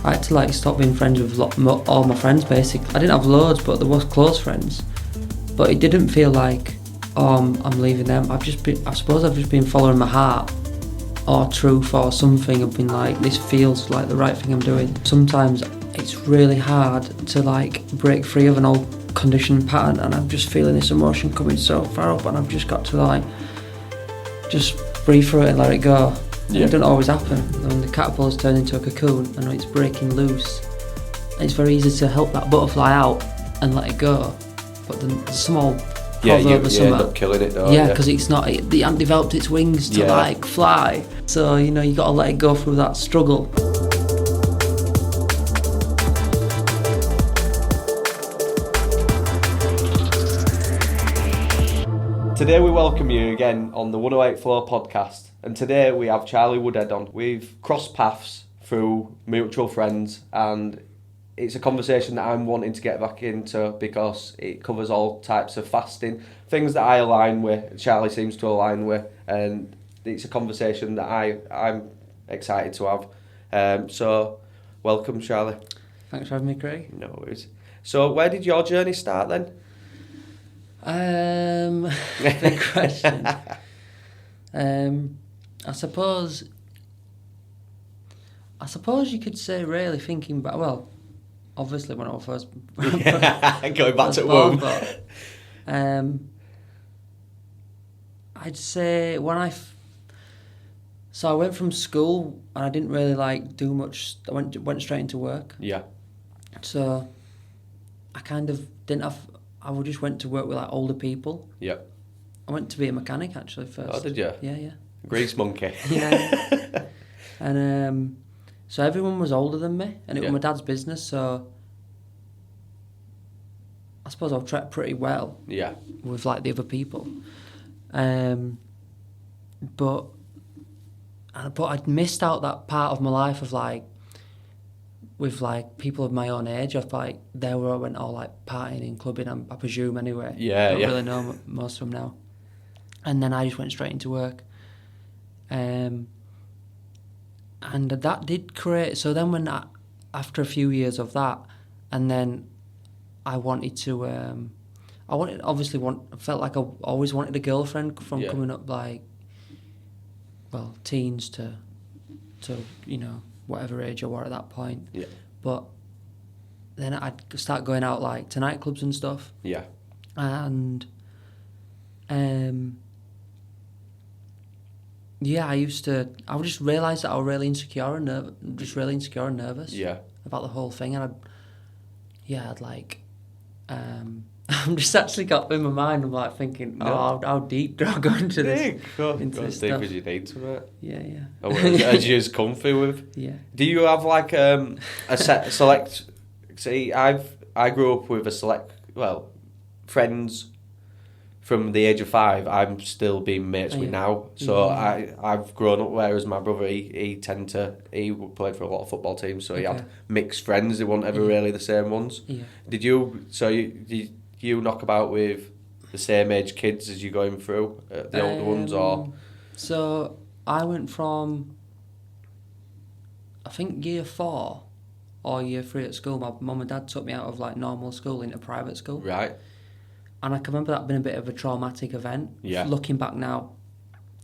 I had to like stop being friends with all my friends basically. I didn't have loads, but there was close friends. But it didn't feel like, oh, I'm leaving them. I suppose I've just been following my heart or truth or something. I've been like, this feels like the right thing I'm doing. Sometimes it's really hard to like break free of an old conditioned pattern, and I'm just feeling this emotion coming so far up, and I've just got to like just breathe through it and let it go. Yeah. It doesn't always happen. When the caterpillar's turned into a cocoon and it's breaking loose, it's very easy to help that butterfly out and let it go. But then there's some old proverb or something. End up killing it though. Yeah, because it hasn't developed its wings to like fly. So, you know, you got to let it go through that struggle. Today we welcome you again on the 108 Flow podcast, and today we have Charlie Woodhead on. We've crossed paths through mutual friends, and it's a conversation that I'm wanting to get back into because it covers all types of fasting, things that I align with, Charlie seems to align with, and it's a conversation that I'm excited to have. So welcome, Charlie. Thanks for having me, Craig. No worries. So where did your journey start then? Big question. I suppose you could say, really thinking back. Well, obviously when I was first going back to womb. I'd say when so I went from school and I didn't really like do much. I went straight into work. Yeah. So I kind of didn't have. I just went to work with like older people. Yeah. I went to be a mechanic actually first. Oh, did you? Yeah. Grease monkey. Yeah. And so everyone was older than me, and it was my dad's business, so I suppose I treated pretty well. Yeah. With like the other people. But I'd missed out that part of my life of like with like people of my own age. Of like there where I went all like partying and clubbing, I presume anyway. Yeah. Don't really know most of them now. And then I just went straight into work. And that did create. So then after a few years of that, and then I wanted to. I felt like I always wanted a girlfriend from coming up like, well, teens to you know, whatever age I were at that point. Yeah. But then I'd start going out like to nightclubs and stuff. Yeah. And I would just realise that I was really insecure and nervous. Yeah. About the whole thing, and I'd like, I'm just actually got in my mind. I'm like thinking, how deep do I go into this? Into this stuff? As you need to, mate. Yeah. As you're comfy with. Yeah. Do you have like a select? See, I grew up with friends. From the age of 5, I'm still being mates with now. So I've grown up, whereas my brother, he played for a lot of football teams, so he had mixed friends. They weren't ever really the same ones. Yeah. Did you knock about with the same age kids as you're going through, the older ones, or? So I went from, I think year 4 or year 3 at school. My mum and dad took me out of like normal school into private school. Right. And I can remember that being a bit of a traumatic event. Yeah. Looking back now,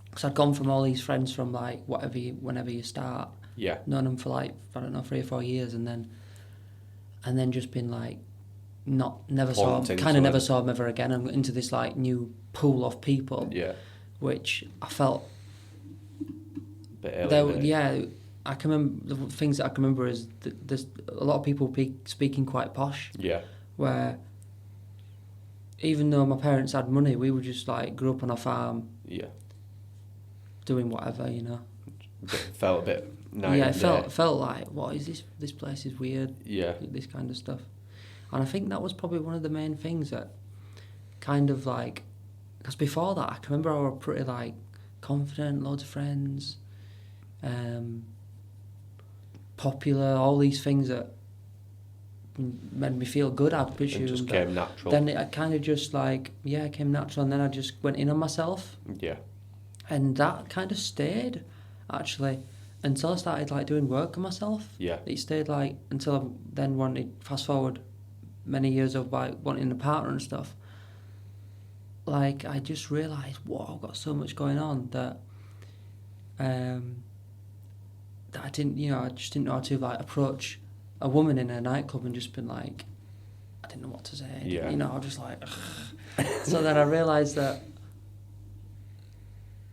because I'd gone from all these friends from like whenever you start. Yeah. Known them for like 3 or 4 years, and then just been like, never saw them ever again. And into this like new pool of people. Yeah. Which I felt. I can remember the things that I can remember is that there's a lot of people speaking quite posh. Yeah. Where. Even though my parents had money, we were just like grew up on a farm. Yeah. Doing whatever, you know. Felt a bit nice. Yeah, it felt like, what is this? This place is weird. Yeah. This kind of stuff. And I think that was probably one of the main things that kind of like, because before that, I can remember I was pretty like confident, loads of friends, popular, all these things that made me feel good. I presume. It just came natural. Then it kind of just like, it came natural, and then I just went in on myself. Yeah. And that kind of stayed, actually. until I started like doing work on myself. Yeah. It stayed like until I then wanted, fast forward many years of like wanting a partner and stuff. Like I just realised, whoa, I've got so much going on that that I didn't, I just didn't know how to like approach a woman in a nightclub and just been like, I didn't know what to say. Yeah. I was just like, ugh. So then I realised that,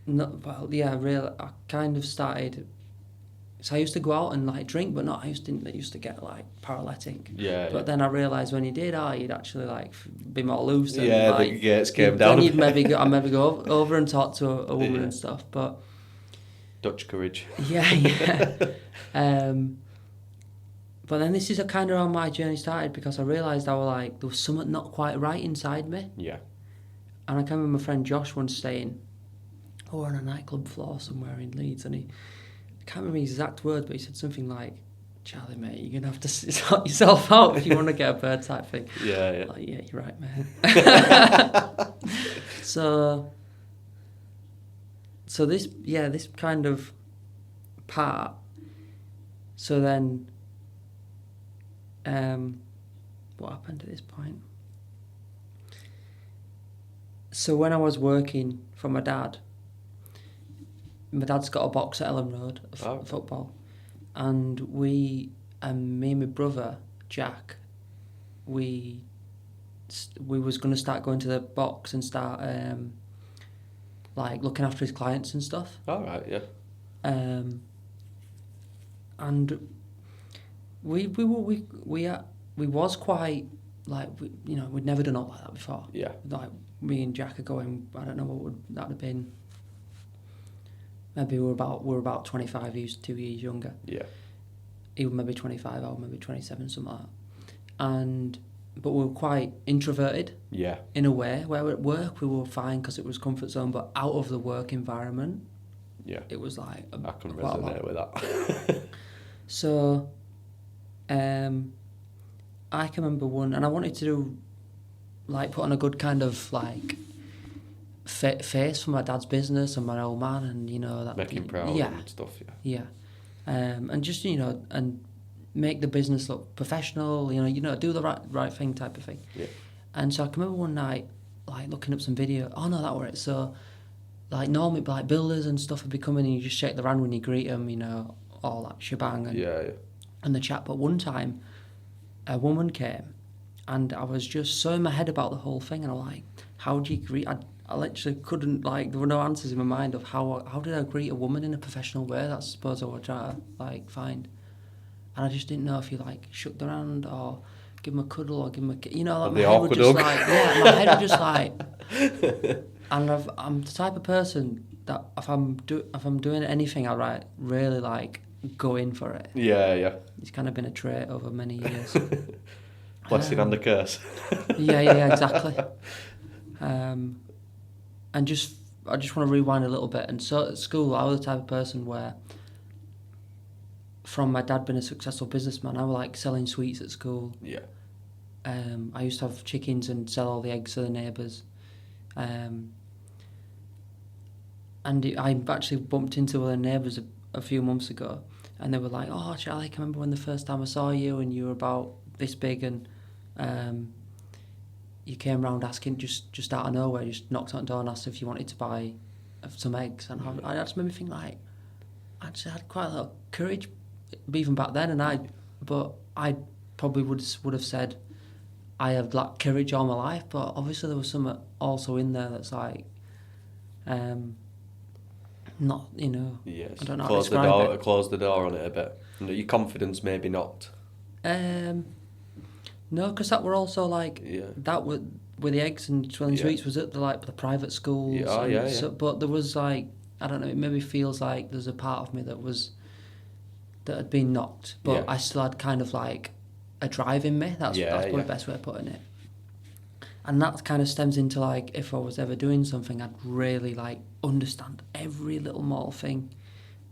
I kind of started. So I used to go out and like drink, but not. I used to get like paralytic. Yeah. But then I realised when you did, you'd actually like be more loose. And, Yeah, like, the gates came down. Then you'd maybe go over and talk to a woman and stuff. But Dutch courage. yeah. But then this is kind of how my journey started, because I realised there was something not quite right inside me. Yeah. And I can remember my friend Josh once saying, on a nightclub floor somewhere in Leeds, and I can't remember his exact words, but he said something like, Charlie, mate, you're going to have to sort yourself out if you want to get a bird type thing. Yeah, yeah. Like, yeah, you're right, mate. So this kind of part. So then, what happened at this point? So when I was working for my dad's got a box at Ellen Road of football, and me and my brother Jack, we was going to start going to the box and start like looking after his clients and stuff. All right, yeah. And we was quite like we'd never done all like that before. Yeah. Like me and Jack are going. I don't know what that would have been. Maybe we're about 25 years, 2 years younger. Yeah. He was maybe 25, I was maybe 27, something like that. But we were quite introverted. Yeah. In a way, where at work we were fine because it was comfort zone, but out of the work environment, yeah, it was like I can resonate with that. So, I can remember one, and I wanted to do, like, put on a good kind of like face for my dad's business and my old man, and that make him proud and stuff. Yeah. And just and make the business look professional. Do the right thing type of thing. Yeah. And so I can remember one night, like looking up some video. Oh no, that were it. So, like normally, like builders and stuff would be coming, and you just shake their hand when you greet them. All that shebang. And the chat. But one time, a woman came, and I was just so in my head about the whole thing, and I'm like, how do you greet? I literally couldn't, like, there were no answers in my mind of how did I greet a woman in a professional way. That's I suppose I would try to like find, and I just didn't know if you like shook their hand or give them a cuddle or give them a, like my head would just like, my head would just like, and I'm the type of person that if I'm doing anything, I really like go in for it. Yeah. It's kind of been a trait over many years. Blessing and a curse. Yeah, exactly. And I just want to rewind a little bit. And so at school, I was the type of person where, from my dad being a successful businessman, I was like selling sweets at school. Yeah. I used to have chickens and sell all the eggs to the neighbours. And I actually bumped into one of the neighbours a few months ago, and they were like, "Oh, Charlie, I can remember when the first time I saw you, and you were about this big, and you came round asking just out of nowhere, just knocked on the door and asked if you wanted to buy some eggs." And I just made me think, like, I actually had quite a lot of courage even back then, but I probably would have said I have lacked courage all my life, but obviously there was something also in there that's like, not, Yes. I don't know how to describe it. Close the door on it a bit. Your confidence maybe not. No, because that were also like, that with the eggs and selling sweets was at the private schools. Yeah. So, but there was like, I don't know, it maybe feels like there's a part of me that had been knocked, but I still had kind of like a drive in me. That's probably the best way of putting it. And that kind of stems into like, if I was ever doing something, I'd really like understand every little small thing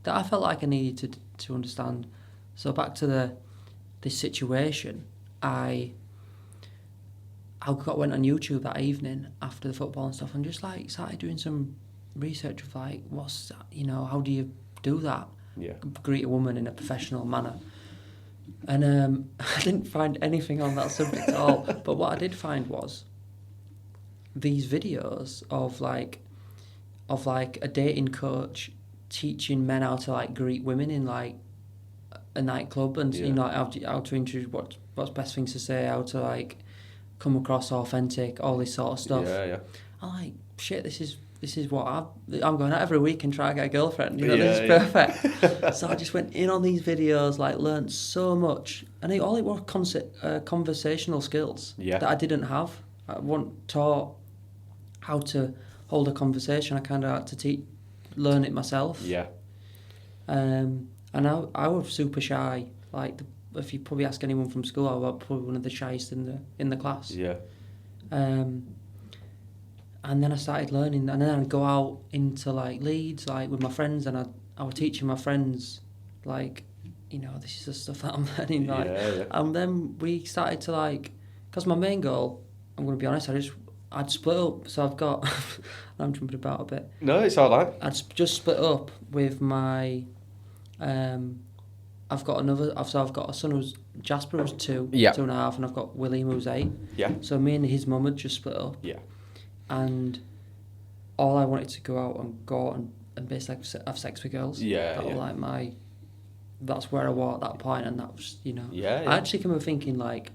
that I felt like I needed to understand. So back to this situation, I went on YouTube that evening after the football and stuff, and just like started doing some research of like, what's that, how do you do that? greet a woman in a professional manner. And I didn't find anything on that subject at all. But what I did find was these videos of like a dating coach teaching men how to like greet women in like a nightclub, and you know how to introduce what's best things to say, how to like come across authentic, all this sort of stuff. I'm like, shit, this is what I'm going out every week and try to get a girlfriend. You know, this is perfect. So I just went in on these videos, like learned so much, and it was conversational skills that I didn't have. I wasn't taught how to hold a conversation. I kind of had to learn it myself. And I was super shy. Like if you probably ask anyone from school, I was probably one of the shyest in the class. And then I started learning, and then I'd go out into like Leeds, like with my friends, and I was teaching my friends, like, you know, this is the stuff that I'm learning, like, and then we started to like, because my main goal, I'm going to be honest, I'd split up, so I've got, I'm jumping about a bit. No, it's all right. I'd just split up with my, I've got a son who's, Jasper who's 2, 2.5, and I've got William who's 8. So me and his mum had just split up. And all I wanted to go out and basically have sex with girls. Like that's where I was at that point, and that was, you know. I actually came up thinking like,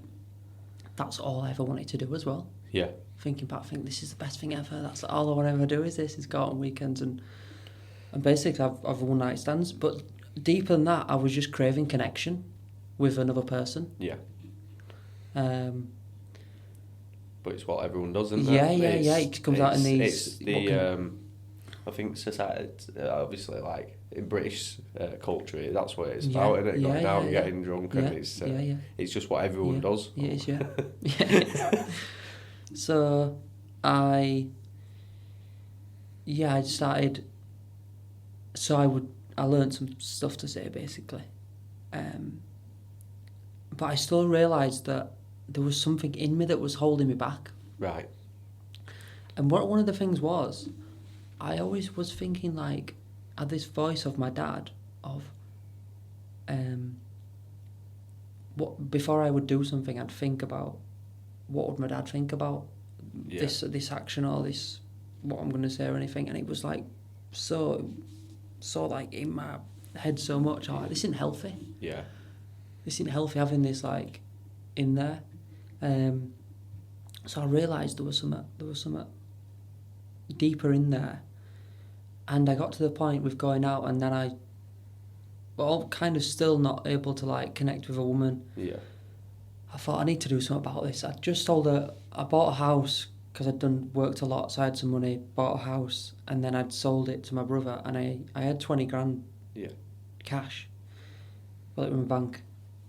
that's all I ever wanted to do as well. Thinking back, I think this is the best thing ever. That's all I want to ever do is go out on weekends and basically have one night stands. But deeper than that, I was just craving connection with another person. But it's what everyone does, isn't it? It comes out in these. It's the I think society, obviously, like in British culture, that's what it's about, isn't it? Going out and getting drunk, and it's just what everyone does. It is, So I started. So I learned some stuff to say basically, but I still realised that there was something in me that was holding me back. Right. And one of the things was, I always was thinking like, I had this voice of my dad of, what before I would do something, I'd think about what would my dad think about this action or this, what I'm going to say or anything, and it was like so like in my head so much. Oh, this isn't healthy. This isn't healthy having this like in there. So I realised there was something deeper in there, and I got to the point with going out, and then I kind of still not able to like connect with a woman. I thought I need to do something about this. I bought a house because I'd worked a lot, so I had some money, bought a house, and then I'd sold it to my brother, and I had 20 grand cash, got it in my bank,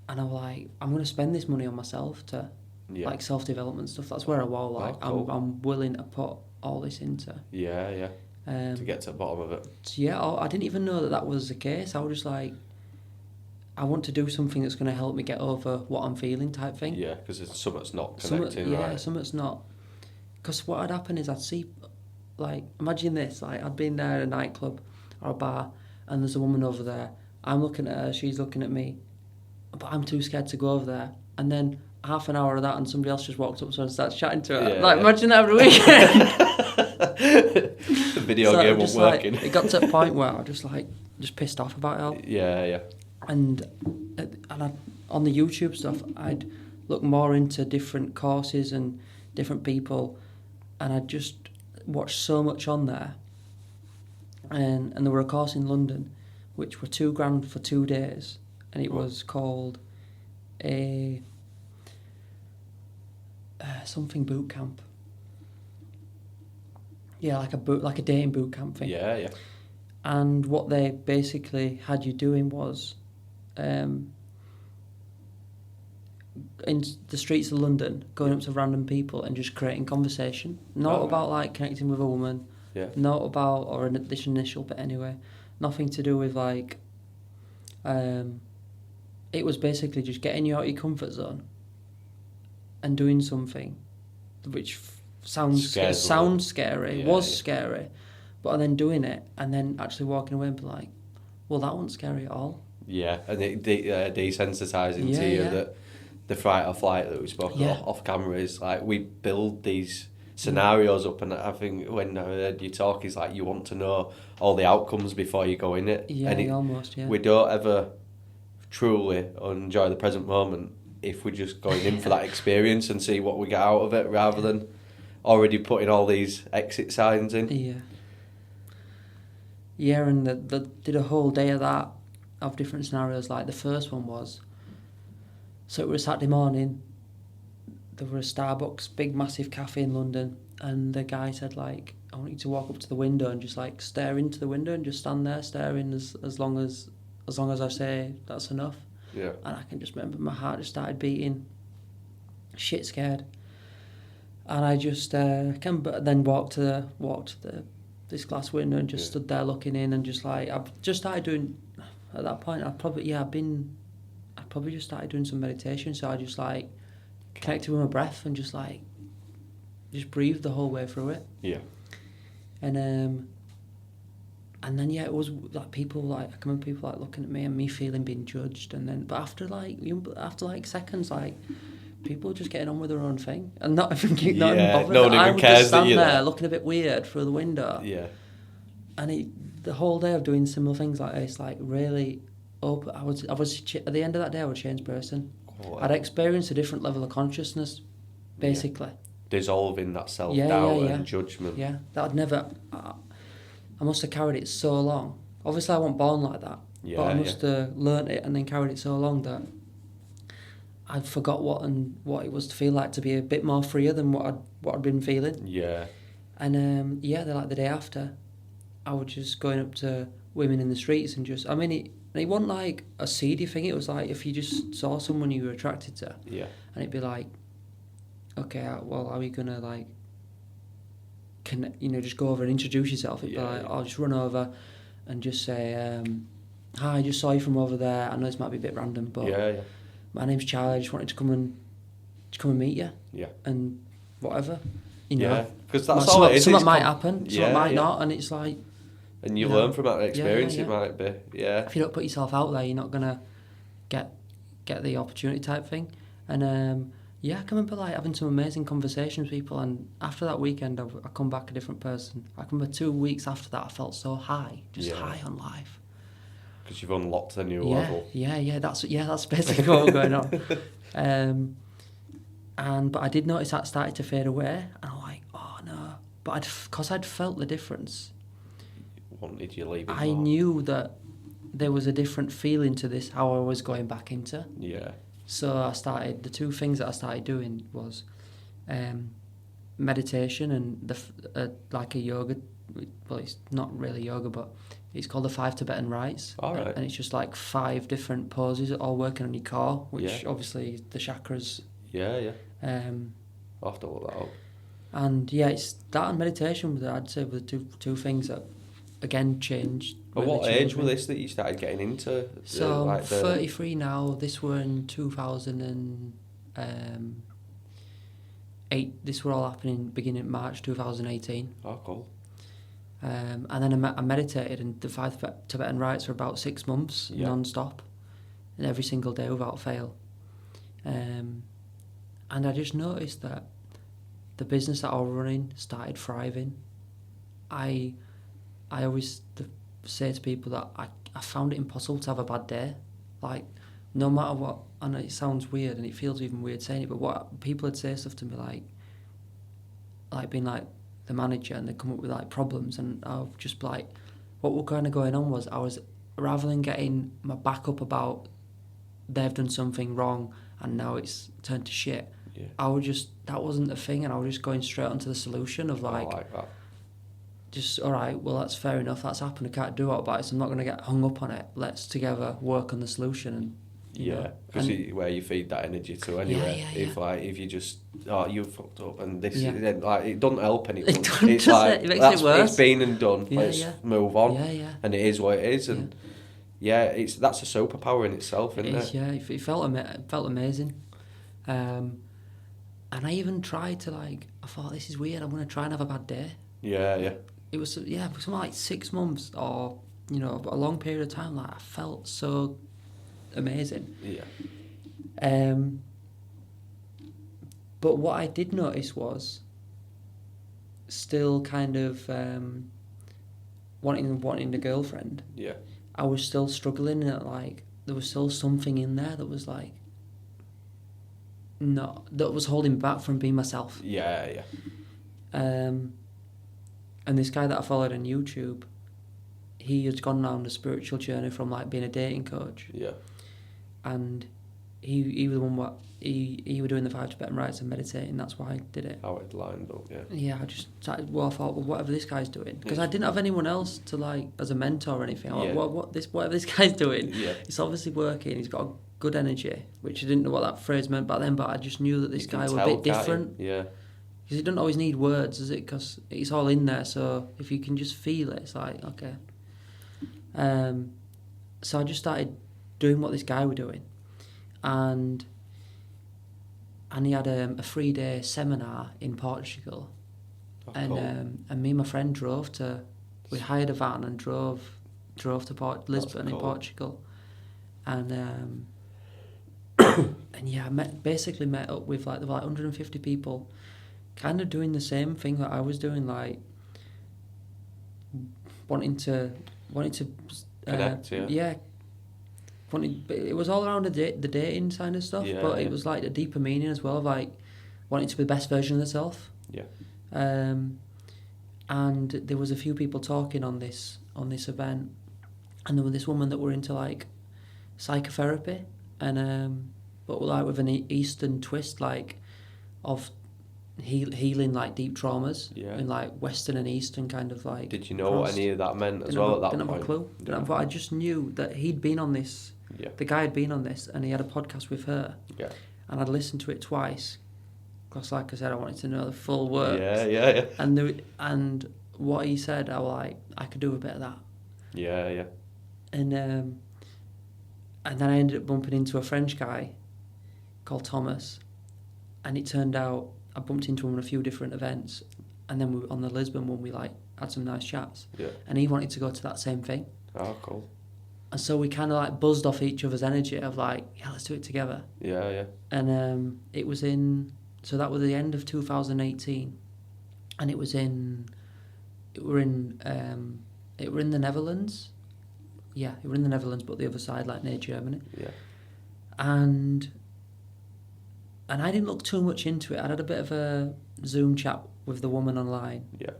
and I was like, I'm going to spend this money on myself to like self-development stuff. That's where I was like, cool. I'm willing to put all this into. To get to the bottom of it. So I didn't even know that was the case. I was just like, I want to do something that's going to help me get over what I'm feeling type thing. Because something's not connecting, right? Something's not. Because what had happened is I'd see, like, imagine this, like, I'd been there at a nightclub or a bar, and there's a woman over there. I'm looking at her, she's looking at me, but I'm too scared to go over there. And then half an hour of that, and somebody else just walks up to her and starts chatting to her. Imagine that every weekend. The video game wasn't working. It got to a point where I was just pissed off about it. And on the YouTube stuff, I'd look more into different courses and different people, and I'd just watched so much on there. And there were a course in London, which were £2 grand for 2 days, and it was called a something boot camp. Like a dating boot camp thing. And what they basically had you doing was, in the streets of London, going up to random people and just creating conversation. Not about like connecting with a woman. Not about, or this initial bit anyway. Nothing to do with like. It was basically just getting you out of your comfort zone and doing something which sounds scary, was scary, but then doing it and then actually walking away and be like, well, that wasn't scary at all. Yeah, and it desensitising Yeah, to you yeah. that the fight or flight that we spoke Yeah. off camera is like we build these scenarios up, and I think when I heard you talk, is like you want to know all the outcomes before you go in it. Yeah, and almost, yeah. We don't ever truly enjoy the present moment if we're just going in for that experience and see what we get out of it, rather than already putting all these exit signs in. Yeah. Yeah, and the did a whole day of that, of different scenarios. Like the first one was, so it was Saturday morning, there was a Starbucks, big massive cafe in London, and the guy said like, I want you to walk up to the window and just like stare into the window and just stand there staring as long as I say that's enough. Yeah. And I can just remember my heart just started beating, shit scared. And I just then walked to this glass window and just stood there looking in, and just like I've just started doing. At that point, I probably just started doing some meditation. So I just like connected with my breath and just breathed the whole way through it. Yeah. And then it was like people like I can remember people like looking at me and me feeling being judged, and then but after seconds like people just getting on with their own thing and not even bothered. No one I even would cares just that stand you're there there. looking a bit weird through the window. Yeah. And the whole day of doing similar things like this, like really open. I was at the end of that day I was a changed person. Oh, I'd experienced a different level of consciousness, basically. Dissolving that self-doubt and judgment. Yeah, that I'd never. I must have carried it so long. Obviously, I wasn't born like that, but I must have learnt it and then carried it so long that I'd forgot what it was to feel like to be a bit more freer than what I'd been feeling. Yeah. And they're like the day after, I was just going up to women in the streets and just, it wasn't like a seedy thing. It was like if you just saw someone you were attracted to, Yeah. and it'd be like, okay, well, are we gonna like, just go over and introduce yourself? It'd be like, I'll just run over and just say, hi, I just saw you from over there. I know this might be a bit random, but my name's Charlie. I just wanted to come and meet you. Yeah. And whatever, because that's all it is. Something might happen, something might not, and it's like. And you learn from that experience. It might be, If you don't put yourself out there, you're not gonna get the opportunity type thing. And I can remember like having some amazing conversations with people. And after that weekend, I come back a different person. I can remember 2 weeks after that, I felt so high, high on life. Because you've unlocked a new level. Yeah. That's basically what was going on. But I did notice that started to fade away, and I'm like, oh no. But because I'd felt the difference. Wanted you leaving. I knew that there was a different feeling to this, how I was going back into. Yeah. So the 2 things that I started doing was meditation and like a yoga. Well, it's not really yoga, but it's called the 5 Tibetan Rites. All right. And it's just like 5 different poses, all working on your core, which obviously the chakras. Yeah. I'll have to look that up. And it's that and meditation that I'd say were the two things that again changed. At what age was this that you started getting into? So I'm 33 now. This were in 2008. This were all happening beginning of March 2018. Oh, cool. And then I meditated, and the 5 Tibetan Rites for about 6 months non-stop, and every single day without fail. And I just noticed that the business that I was running started thriving. I always say to people that I found it impossible to have a bad day. Like, no matter what, I know it sounds weird and it feels even weird saying it, but what people would say stuff to me like being like the manager, and they'd come up with like problems, and I would just be like, what was kind of going on was I was, rather than getting my back up about they've done something wrong and now it's turned to shit, I would just, that wasn't the thing, and I was just going straight onto the solution of like that. Just, all right, well, that's fair enough, that's happened, I can't do what about it, so I'm not going to get hung up on it. Let's together work on the solution. And because where you feed that energy to anyway. If you just, you fucked up and this, then like it doesn't help anyone. It's like it makes it worse. It's been and done. Let's move on. And it is what it is, and that's a superpower in itself, isn't it? Yeah, it felt amazing. And I even tried to I thought, this is weird, I'm going to try and have a bad day. Yeah. It was something like 6 months or you know, a long period of time, like I felt so amazing. Yeah. But what I did notice was still kind of wanting a girlfriend. Yeah. I was still struggling, and like there was still something in there that was like that was holding me back from being myself. Yeah. And this guy that I followed on YouTube, he had gone down a spiritual journey from like being a dating coach. Yeah. And he was the one what he was doing the 5 Tibetan rites and meditating. That's why I did it. How it lined up, yeah. Yeah, I just started. Well, I thought, well, whatever this guy's doing, because I didn't have anyone else to like as a mentor or anything. I'm like, whatever this guy's doing, it's obviously working. He's got a good energy, which I didn't know what that phrase meant back then, but I just knew that this guy was a bit different. Yeah. Because it doesn't always need words, does it? Because it's all in there. So if you can just feel it, it's like okay. So I just started doing what this guy was doing, and he had a 3-day seminar in Portugal, Cool. And me and my friend we hired a van and drove to Lisbon in Portugal, and and yeah, I met up with there were 150 people, kind of doing the same thing that I was doing, like wanting to connect, yeah. But it was all around the dating kind of stuff, but it was like a deeper meaning as well, of like wanting to be the best version of themselves. Yeah. And there was a few people talking on this event, and there was this woman that were into like psychotherapy, and but like with an Eastern twist, like of healing like deep traumas, in like Western and Eastern kind of like. Did you know what any of that meant as well at that point? Didn't have a clue. But I just knew that he'd been on this. Yeah. The guy had been on this, and he had a podcast with her. Yeah. And I'd listened to it twice, because like I said, I wanted to know the full works. Yeah. And what he said, I was like, I could do a bit of that. Yeah. And then I ended up bumping into a French guy called Thomas, and it turned out I bumped into him on a few different events, and then on the Lisbon one we like had some nice chats. Yeah. And he wanted to go to that same thing. Oh, cool. And so we kind of like buzzed off each other's energy of like, yeah, let's do it together. Yeah. And it was that was the end of 2018, and it were in the Netherlands. Yeah, it were in the Netherlands, but the other side, like near Germany. Yeah. And I didn't look too much into it. I had a bit of a Zoom chat with the woman online. Yeah.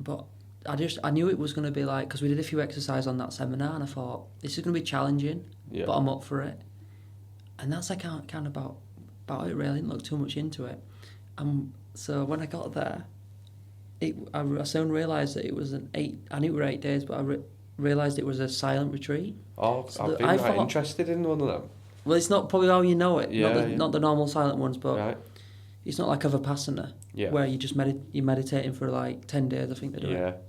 But I knew it was going to be like, because we did a few exercises on that seminar, and I thought this is going to be challenging, but I'm up for it. And that's kind of about it. Really, I didn't look too much into it. So when I got there, I soon realised that it was I knew it were 8 days, but I realised it was a silent retreat. Oh, so I've been interested in one of them. Well, it's not probably how you know it. Not the normal silent ones, but it's not like a Vipassana, where you just you're meditating for like 10 days, I think they do it.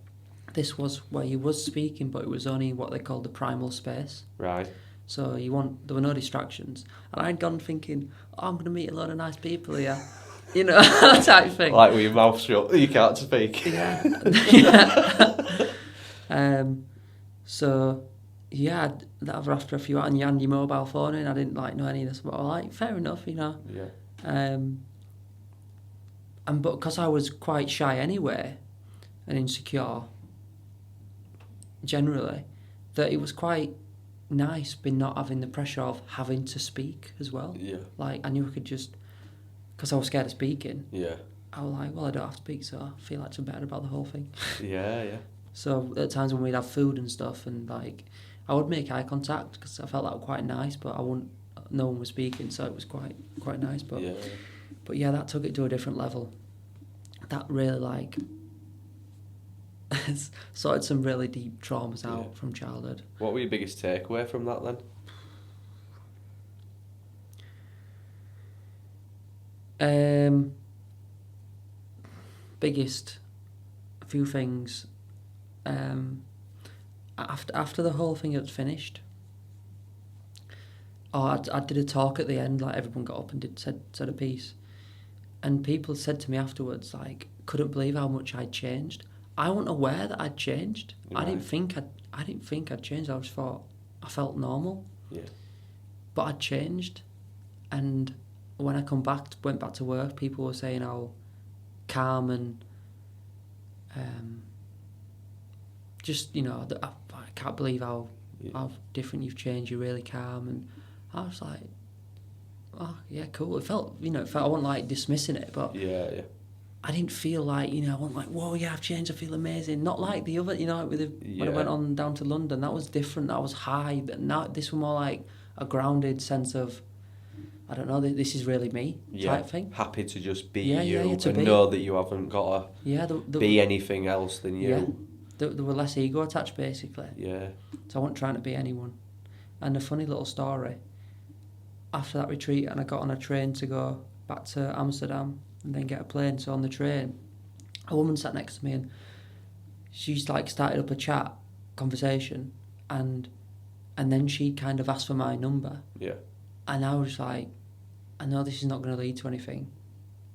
This was where you was speaking, but it was only what they called the primal space. Right. So there were no distractions. And I'd gone thinking, I'm going to meet a lot of nice people here. You know, type thing. Like with your mouth shut, you can't speak. Yeah. So, yeah, after a few hours, and you hand your mobile phone in, I didn't know any of this, but I was like, fair enough, you know. Yeah. But because I was quite shy anyway, and insecure, generally, that it was quite nice being not having the pressure of having to speak as well. Yeah. Like, I knew I could just, because I was scared of speaking. Yeah. I was like, well, I don't have to speak, so I feel like I'm better about the whole thing. Yeah. So at times when we'd have food and stuff, and like, I would make eye contact because I felt that was quite nice, but no one was speaking, so it was quite nice. But yeah, that took it to a different level. That really sorted some really deep traumas out from childhood. What were your biggest takeaway from that then? Biggest, a few things. After the whole thing had finished, I did a talk at the end. Like, everyone got up and said a piece, and people said to me afterwards, like, couldn't believe how much I'd changed. I wasn't aware that I'd changed. Right. I didn't think I'd changed. I just thought I felt normal. Yeah. But I'd changed, and when I went back to work, people were saying how calm and just, you know, I can't believe how different you've changed. You're really calm, and I was like, oh yeah, cool. It felt, I wasn't like dismissing it, but Yeah. I didn't feel like, I wasn't like, whoa, yeah, I've changed, I feel amazing. Not like the other, like when I went on down to London, that was different. That was high. But now this was more like a grounded sense of, I don't know, this is really me type thing. Happy to just be you and know that you haven't got to be anything else than you. Yeah, there were less ego attached, basically. Yeah. So I wasn't trying to be anyone. And a funny little story, after that retreat, and I got on a train to go back to Amsterdam and then get a plane. So on the train, a woman sat next to me, and she's like started up a conversation, and then she kind of asked for my number. Yeah. And I was like, I know this is not going to lead to anything,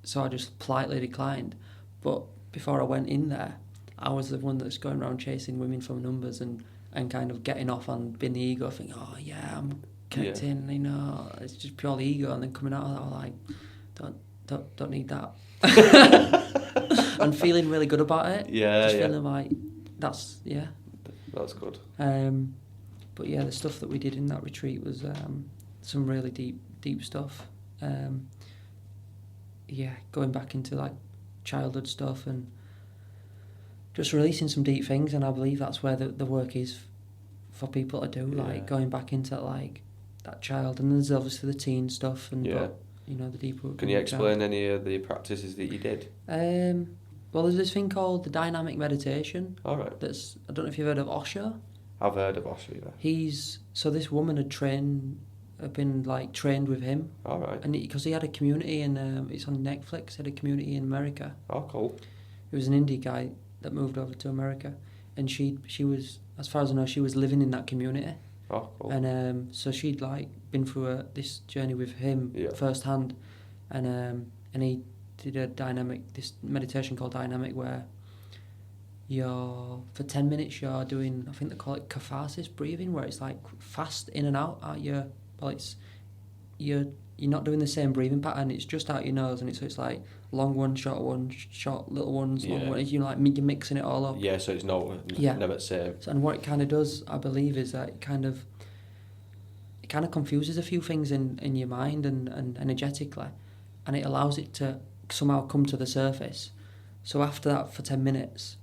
so I just politely declined. But before I went in there, I was the one that's going around chasing women for numbers and kind of getting off on being the ego, thinking, oh yeah, I'm connecting, it's just purely ego, and then coming out of that, I'm like, don't need that. And feeling really good about it. Feeling like that's good. But yeah, the stuff that we did in that retreat was some really deep stuff. Going back into like childhood stuff and just releasing some deep things, and I believe that's where the work is for people to do, like going back into like that child, and there's obviously the teen stuff and but, the deeper. Can you explain any of the practices that you did? Well, there's this thing called the dynamic meditation. All right. I don't know if you've heard of Osho. I've heard of Osho, yeah. This woman had been like trained with him. All right. And because he had a community, and it's on Netflix. He had a community in America. Oh, cool. He was an Indian guy that moved over to America, and she was, as far as I know, she was living in that community. Oh, cool. And so she'd like been through this journey with him firsthand, and he did this meditation called dynamic, where for 10 minutes you're doing, I think they call it catharsis breathing, where it's like fast in and out you're not doing the same breathing pattern. It's just out your nose, and it's like long ones, short ones, short little ones, long ones. You're mixing it all up. Yeah, so it's never the same. So, and what it kind of does, I believe, is that it kind of confuses a few things in your mind and energetically, and it allows it to somehow come to the surface. So after that, for 10 minutes,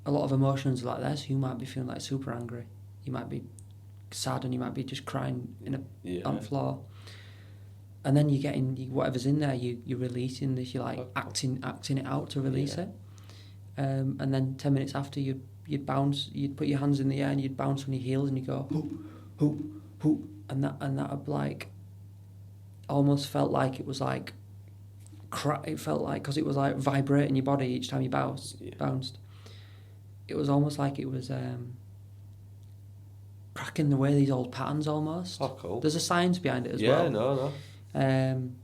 a lot of emotions are like this. You might be feeling like super angry. You might be sad, and you might be just crying on the floor. And then you're getting whatever's in there. You're releasing this. You're like acting it out to release it. And then 10 minutes after, you'd bounce. You'd put your hands in the air and you'd bounce on your heels, and you go hoop, hoop, hoop, and that like almost felt like it was like it felt like, because it was like vibrating your body each time you bounced. It was almost like it was cracking away these old patterns almost. Oh, cool. There's a science behind it as well. Yeah, no. And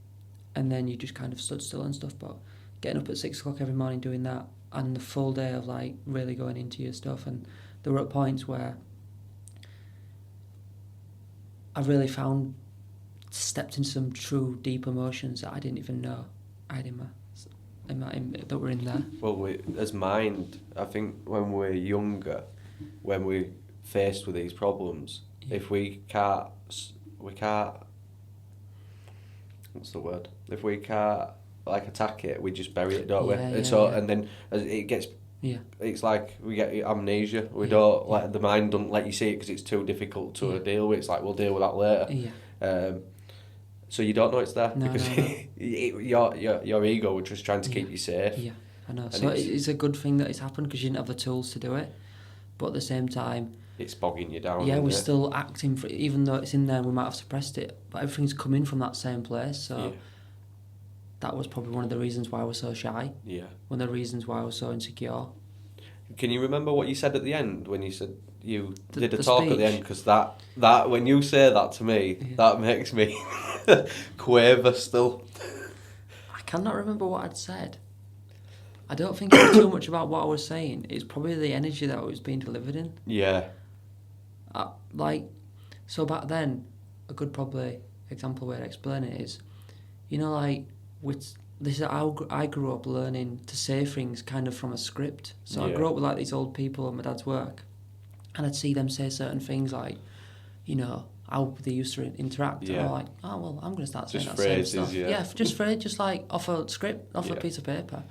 then you just kind of stood still and stuff, but getting up at 6 o'clock every morning doing that, and the full day of like really going into your stuff. And there were at points where I really stepped into some true deep emotions that I didn't even know I had that were in there. Well, as mind, I think when we're younger, when we're faced with these problems, if we can't, what's the word? If we can't like attack it, we just bury it, don't we? And then as it gets, it's like we get amnesia. We don't let the mind don't let you see it because it's too difficult to deal with. It's like we'll deal with that later. So you don't know it's there because your ego was just trying to keep you safe. Yeah, I know. And so it's a good thing that it's happened, because you didn't have the tools to do it, but at the same time, it's bogging you down. Yeah, we're still acting for it, even though it's in there. We might have suppressed it, but everything's coming from that same place. So that was probably one of the reasons why I was so shy. Yeah. One of the reasons why I was so insecure. Can you remember what you said at the end when you said you did a the talk speech? At the end? Because that when you say that to me, that makes me quaver still. I cannot remember what I'd said. I don't think it was too much about what I was saying. It's probably the energy that I was being delivered in. Yeah. So back then, a good probably example way to explain it is, this is how I grew up learning to say things kind of from a script. So I grew up with like these old people at my dad's work, and I'd see them say certain things like, how they used to interact. Yeah. And I'm like, oh well, I'm going to start saying Just that phrases, same stuff. yeah. Just phrase, just like off a script, off a piece of paper.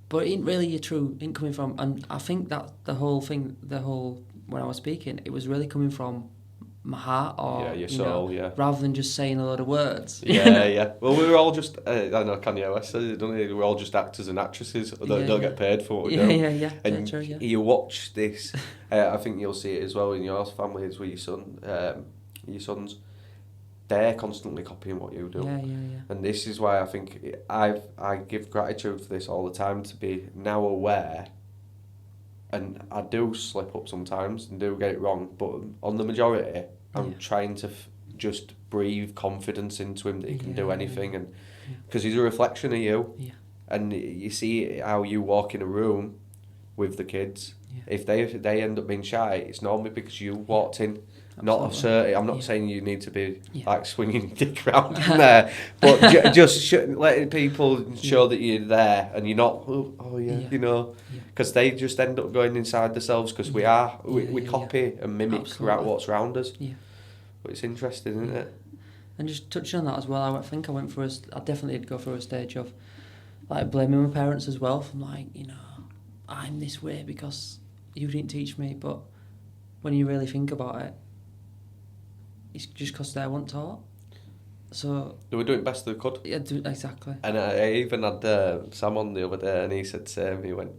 But it ain't really your true, ain't coming from. And I think that when I was speaking, it was really coming from my heart, or your soul, rather than just saying a load of words. Yeah. Well, we were all just I know Kanye West said it, don't he? We're all just actors and actresses that don't get paid for what we do. Yeah. And true, you watch this. I think you'll see it as well in your family as with your sons. They're constantly copying what you do. Yeah. And this is why I think I give gratitude for this all the time, to be now aware. And I do slip up sometimes and do get it wrong, but on the majority, I'm trying to just breathe confidence into him that he can do anything, and because he's a reflection of you. Yeah. And you see how you walk in a room with the kids. Yeah. If they end up being shy, it's normally because you walked in. Absolutely. Not assertive. I'm not saying you need to be like swinging your dick around in Yeah. there, but just letting people show that you're there and you're not. Because they just end up going inside themselves. Because we copy and mimic what's around us. Yeah. But it's interesting, isn't it? And just touching on that as well, I think I went through I definitely did go through a stage of like blaming my parents as well, from like, I'm this way because you didn't teach me. But when you really think about it, it's just because they weren't taught. So they were doing best they could. Yeah, exactly. And I even had Sam on the other day, and he said to me, he went,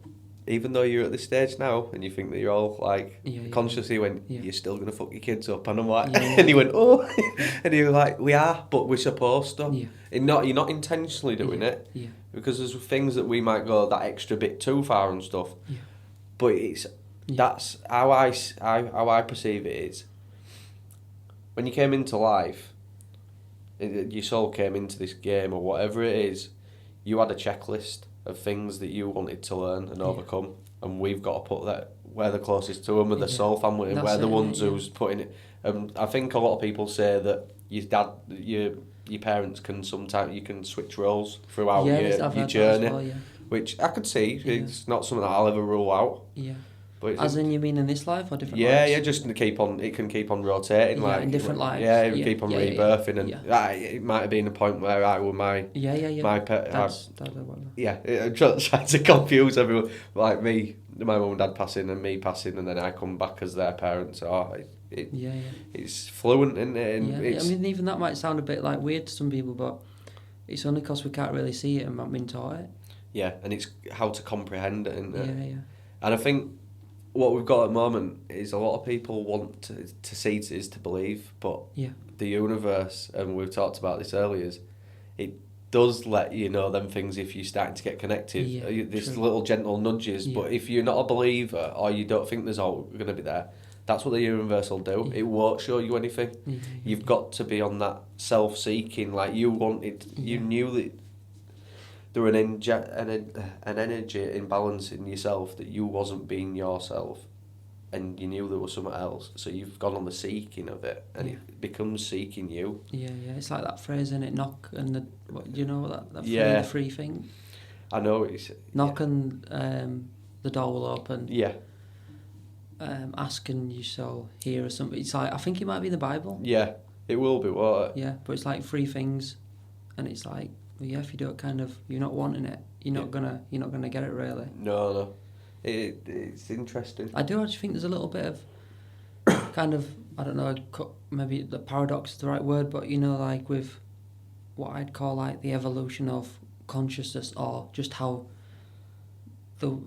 even though you're at this stage now and you think that you're all like consciously, you're still going to fuck your kids up. And I'm like, and he went, oh. And he was like, we are, but we're supposed to. Yeah. You're not intentionally doing it. Yeah. Because there's things that we might go that extra bit too far and stuff. Yeah. But that's how I perceive it is. When you came into life, your soul came into this game or whatever it is, you had a checklist of things that you wanted to learn and overcome, and we've got to put that where the closest to them, with the soul family, and we're the ones who's putting it. I think a lot of people say that your parents can sometimes, you can switch roles throughout your journey, which I could see. It's not something that I'll ever rule out. Yeah. But as in, you mean in this life or different lives? Yeah, just to keep on. It can keep on rotating, like in different lives. Yeah, it keep on rebirthing, and it might have been a point where I were my my pet. I'm trying to confuse everyone. Like me, my mum and dad passing, and me passing, and then I come back as their parents. It's fluent, isn't it? And I mean, even that might sound a bit like weird to some people, but it's only because we can't really see it and not been taught it. Yeah, and it's how to comprehend it, isn't it? Yeah. And I think what we've got at the moment is a lot of people want to see it is to believe, but the universe, and we've talked about this earlier, it does let you know them things if you're starting to get connected. There's little gentle nudges, but if you're not a believer or you don't think there's all going to be there, that's what the universe will do. It won't show you anything. You've got to be on that self-seeking, like you wanted. You knew that there were an energy imbalance in yourself, that you wasn't being yourself, and you knew there was something else. So you've gone on the seeking of it, and it becomes seeking you. Yeah. It's like that phrase, isn't it? Knock and the free thing. I know it's knock and the door will open. Yeah. Ask and you shall hear or something. It's like, I think it might be the Bible. Yeah, it will be. What? Yeah, but it's like three things, and it's like. Well, if you don't you're not wanting it, you're not gonna get it really. No, it's interesting. I do actually think there's a little bit of kind of, I don't know, maybe the paradox is the right word, but like with what I'd call like the evolution of consciousness, or just how the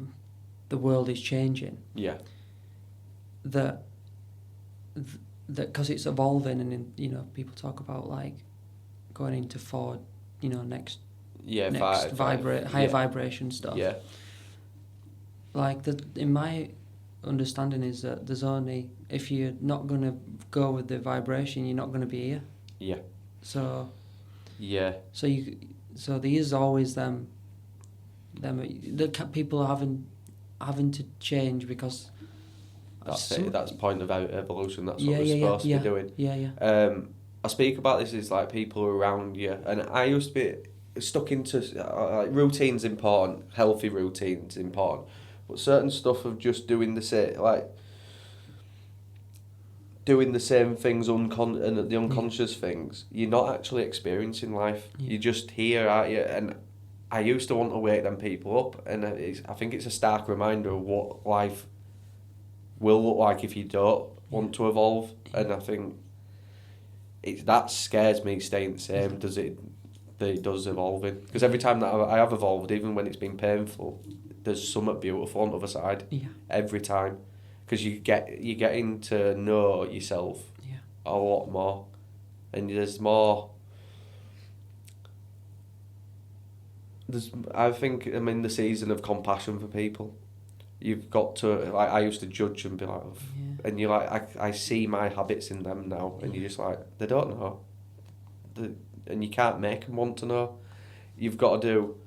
world is changing. Yeah. That because it's evolving, and people talk about like going into forward. Next higher vibration stuff. Yeah. Like in my understanding is that there's only, if you're not gonna go with the vibration, you're not gonna be here. Yeah. So. Yeah. So there is always them People are having to change because That's it. That's the point of evolution. That's what yeah, we're yeah, supposed yeah, to be doing. yeah. I speak about this as like people around you, and I used to be stuck into like routine's important, healthy routine's important, but certain stuff of just doing the same, like doing the same things and the unconscious things, you're not actually experiencing life. Yeah. You're just here, aren't you? And I used to want to wake them people up, and I think it's a stark reminder of what life will look like if you don't want to evolve. And I think that scares me staying the same. That it does evolving, because every time that I have evolved, even when it's been painful, there's something beautiful on the other side. Yeah. Every time, because you're getting to know yourself a lot more, and there's more. I think I'm in the season of compassion for people. You've got to, like, I used to judge and be like, and you're like, I see my habits in them now, and you're just like, they don't know, and you can't make them want to know. You've got to do,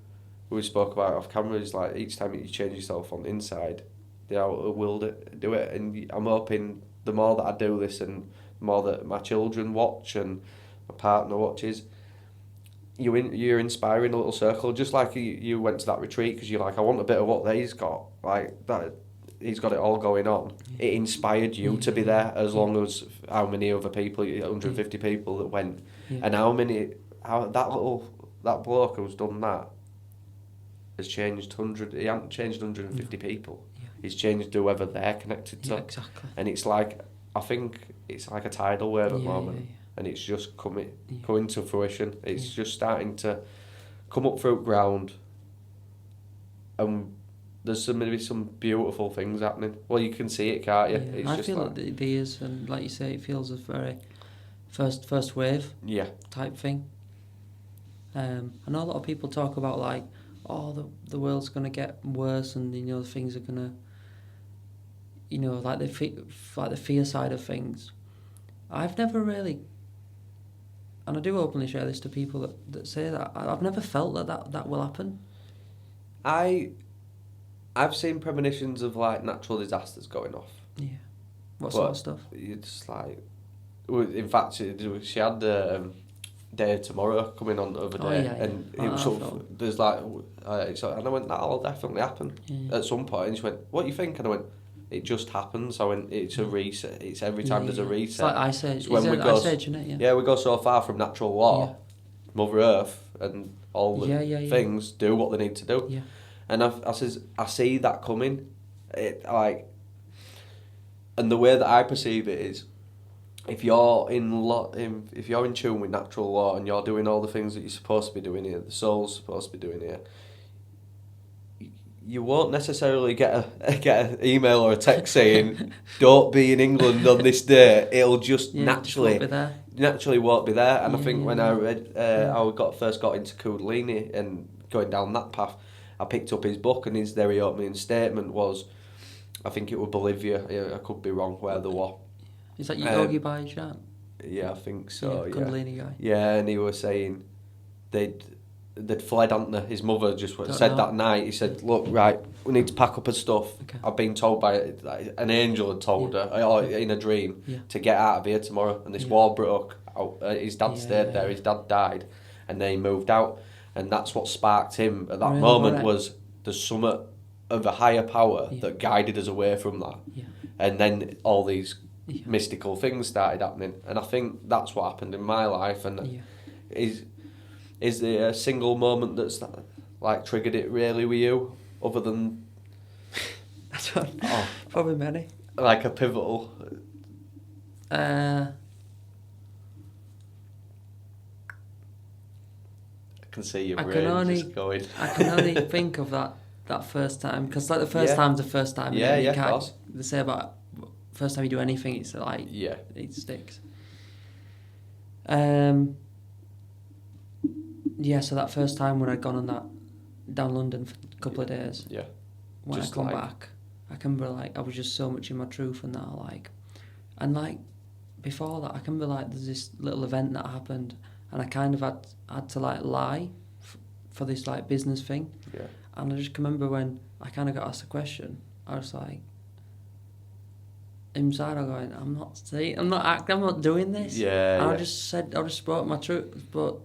we spoke about off camera, is like each time you change yourself on the inside, the outer will do it, and I'm hoping the more that I do this, and the more that my children watch and my partner watches, you're inspiring a little circle, just like you went to that retreat because you're like, I want a bit of what he's got, like that. He's got it all going on. It inspired you to be there, as long as how many other people, 150 people that went, and how that bloke who's done that has changed 100. He hasn't changed 150 people. He's changed whoever they're connected to. Exactly. And it's like, I think it's like a tidal wave at the moment. And it's just coming to fruition. It's just starting to come up through ground, and there's maybe some beautiful things happening. Well, you can see it, can't you? Yeah. It's I just feel like, like there is, and like you say, it feels a very first wave type thing. I know a lot of people talk about like, oh, the world's gonna get worse, and things are gonna, like the fear side of things. I've never really. And I do openly share this to people that say that. I've never felt that will happen. I've seen premonitions of like natural disasters going off. Yeah. What sort of stuff? It's like, in fact, she had the Day of Tomorrow coming on the other day, and it was sort of, there's like, and I went, that'll definitely happen at some point. And she went, what do you think? And I went, it just happens. I went, it's a reset. It's every time there's a reset. It's like Ice Age. Ice Age, isn't it? Yeah, we go so far from natural law, Mother Earth, and all the things do what they need to do. Yeah. And I see that coming. It like, and the way that I perceive it is, if you're in tune with natural law and you're doing all the things that you're supposed to be doing here, the soul's supposed to be doing here, you won't necessarily get an email or a text saying don't be in England on this day. It'll just naturally won't be there. And I think when I read first got into Kundalini and going down that path, I picked up his book, and his very opening statement was, I think it was Bolivia, I could be wrong where they were. Is that Yogi Bhajan? Yeah, I think so. Kundalini guy. Yeah, and he was saying they'd fled, hadn't they? His mother just said that night. He said, "Look, right, we need to pack up her stuff. Okay. I've been told by an angel had told her, or in a dream, to get out of here tomorrow." And this war broke out. His dad stayed there. His dad died, and then he moved out. And that's what sparked him at that moment. Was there's something of a higher power that guided us away from that. Yeah. And then all these mystical things started happening, and I think that's what happened in my life. And is there a single moment that's like triggered it really with you, other than probably many, like a pivotal? I can see your brain just going. I can only think of that first time, because like the first time's the first time. Yeah, of course. They say about first time you do anything, it's like it sticks. So that first time when I'd gone on that down London for a couple of days. Yeah. When just I come back, I can be like, I was just so much in my truth and that, like, and like before that, I can be like, there's this little event that happened, and I kind of had to like lie for this like business thing. Yeah. And I just can remember when I kind of got asked a question, I was like, inside I'm going, I'm not doing this. Yeah, and yeah. I just spoke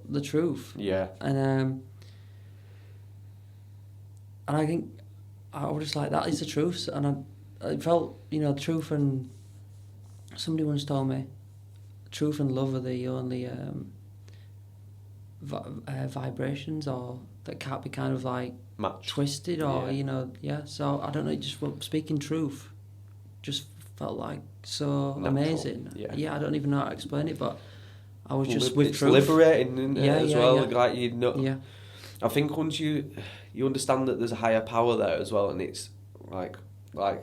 the truth. Yeah. And I think I was just like, that is the truth. And I felt, truth, and somebody once told me, truth and love are the only vibrations or that can't be kind of like Match. twisted or so I don't know, just speaking truth just felt like so Natural. Amazing. Yeah. I don't even know how to explain it, but I was just with it's truth. liberating, isn't it, as well. Yeah. Like I think once you understand that there's a higher power there as well, and it's like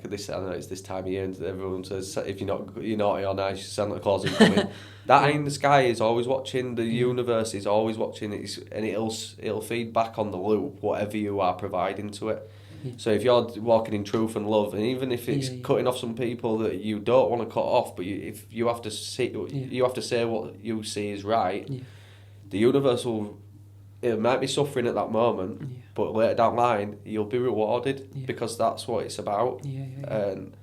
this. I know it's this time of year, and everyone says if you're naughty or nice, Santa Claus is coming. That eye in the sky is always watching. The universe is always watching. And it'll feed back on the loop whatever you are providing to it. Yeah. So if you're walking in truth and love, and even if it's cutting off some people that you don't want to cut off, but if you have to see, you have to say what you see is right. Yeah. The universe will. It might be suffering at that moment, but later down the line you'll be rewarded because that's what it's about. And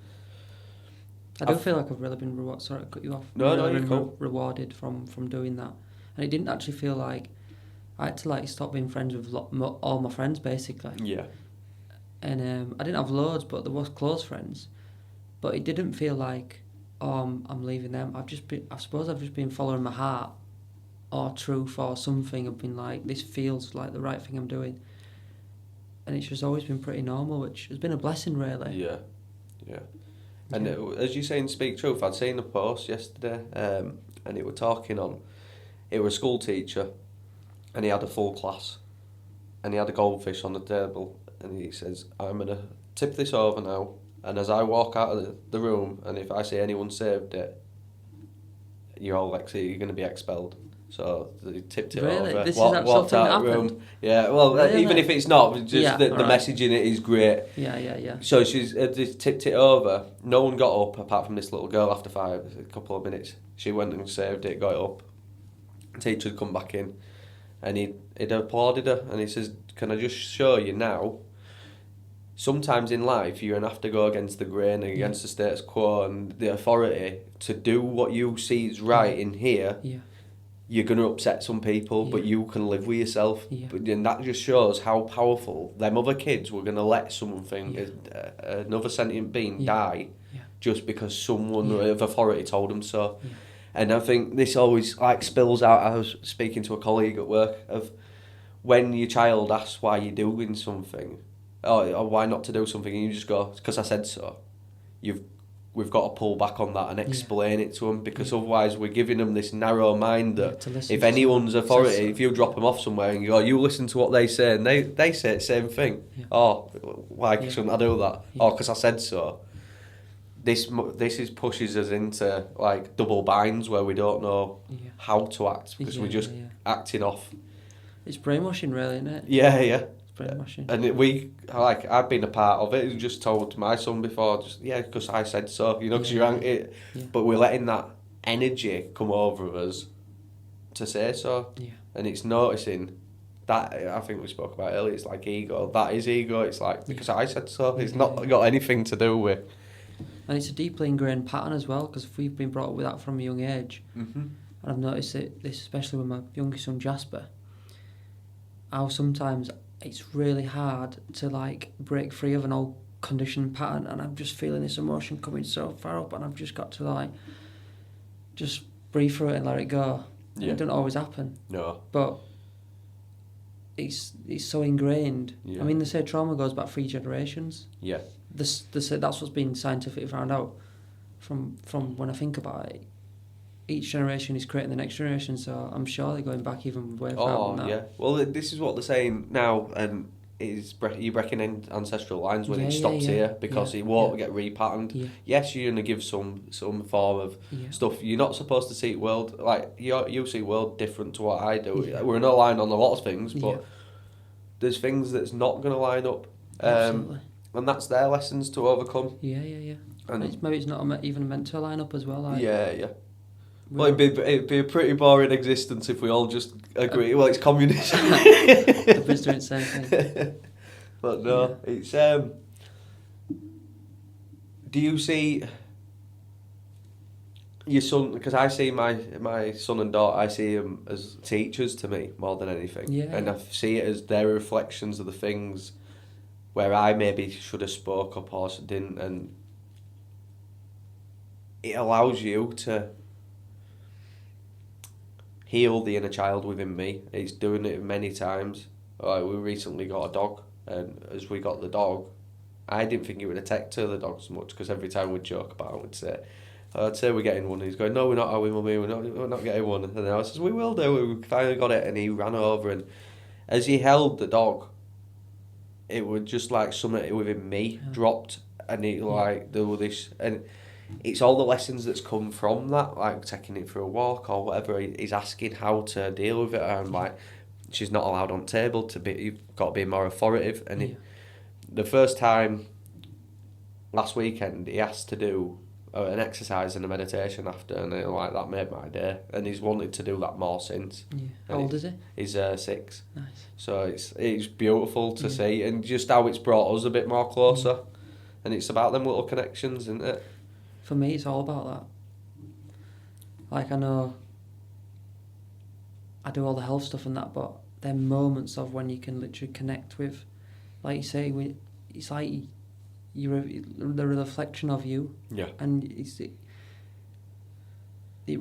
I do feel like I've really been rewarded. Sorry to cut you off. No, really you're been cool. Rewarded from doing that, and it didn't actually feel like I had to like stop being friends with all my friends basically. Yeah. And I didn't have loads, but there was close friends. But it didn't feel like, I'm leaving them. I suppose I've just been following my heart, or truth, or something. I've been like, this feels like the right thing I'm doing. And it's just always been pretty normal, which has been a blessing, really. Yeah. And as you say in Speak Truth, I'd seen a post yesterday, and it was talking on, it was a school teacher, and he had a full class, and he had a goldfish on the table, and he says, I'm going to tip this over now, and as I walk out of the room, and if I see anyone saved it, you're going to be expelled. So they tipped it over. This walked out of the room. Yeah, well, really? Even if it's not, just the right. message in it is great. Yeah. So she's just tipped it over. No one got up apart from this little girl after a couple of minutes. She went and saved it, got it up. The teacher'd come back in, and he'd applauded her, and he says, can I just show you now, sometimes in life you're going to have to go against the grain, against the status quo and the authority to do what you see is right in here. You're going to upset some people, but you can live with yourself. And that just shows how powerful them other kids were going to let another sentient being die just because someone of authority told them so. And I think this always spills out. I was speaking to a colleague at work of when your child asks why you're doing something, or why not to do something, and you just go, because I said so. We've got to pull back on that and explain it to them, because otherwise we're giving them this narrow mind that if anyone's authority, if you drop them off somewhere and you go, you listen to what they say, and they say the same thing. Oh, why shouldn't I do that? Oh, because I said so. This pushes us into double binds where we don't know how to act because we're just acting off. It's brainwashing, really, isn't it? Yeah. Brainwashing. And I've been a part of it. Just told my son before, because I said so, because you're angry. But we're letting that energy come over us to say so. And it's noticing that, I think we spoke about earlier, it's like ego. That is ego. It's because I said so. It's not got anything to do with. And it's a deeply ingrained pattern as well, because if we've been brought up with that from a young age, and I've noticed this especially with my youngest son Jasper, how sometimes it's really hard to break free of an old conditioned pattern, and I'm just feeling this emotion coming so far up, and I've just got to just breathe through it and let it go. It doesn't always happen. No. But it's so ingrained. I mean, they say trauma goes back 3 generations. Yeah. They say that's what's been scientifically found out from when I think about it. Each generation is creating the next generation, so I'm sure they're going back even way further than that. Yeah. Well, this is what they're saying now, and you're breaking ancestral lines when it stops here, because it won't get repatterned. Yes, you're going to give some form of stuff. You're not supposed to see world you see world different to what I do. We're not aligned on a lot of things, but there's things that's not going to line up. Absolutely. And that's their lessons to overcome. Yeah. And maybe it's not even meant to line up as well. Yeah. Well, it'd be a pretty boring existence if we all just agree. Well, it's communism. Everybody's doing the same thing. But no, it's do you see your son? Because I see my son and daughter. I see them as teachers to me more than anything. Yeah. And I see it as their reflections of the things where I maybe should have spoke up or didn't, and it allows you to heal the inner child within me. It's doing it many times. Like, we recently got a dog, and as we got the dog, I didn't think it would attack to the dog so much, because every time we'd joke about it, I'd say we're getting one, and he's going, no, we're not, are we, mummy? We're not getting one. And then I says, we will do. We finally got it, and he ran over, and as he held the dog, it was just like something within me dropped, and it like there was this, and it's all the lessons that's come from that, like taking it for a walk or whatever. He's asking how to deal with it, and like, she's not allowed on table to be. You've got to be more authoritative. And the first time last weekend, he asked to do an exercise and a meditation after, and like that made my day. And he's wanted to do that more since. Yeah. How old is he? He's 6. Nice. So it's beautiful to see, and just how it's brought us a bit more closer. And it's about them little connections, isn't it? For me, it's all about that. Like, I know I do all the health stuff and that, but there are moments of when you can literally connect with, like you say, it's like you're the reflection of you. Yeah. And it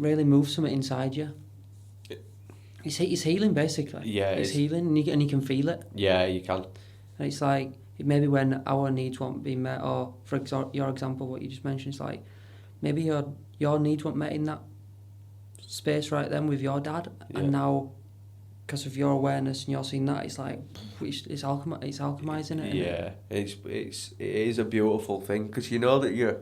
really moves something inside you. It's healing, basically. Yeah. It's healing, and you can feel it. Yeah, you can. And it's like, maybe when our needs won't be met, or for your example, what you just mentioned, it's like, maybe your needs weren't met in that space right then with your dad, and now, because of your awareness and you're seeing that, it's like, it's alchemizing it. Yeah, it is a beautiful thing, because you know that you're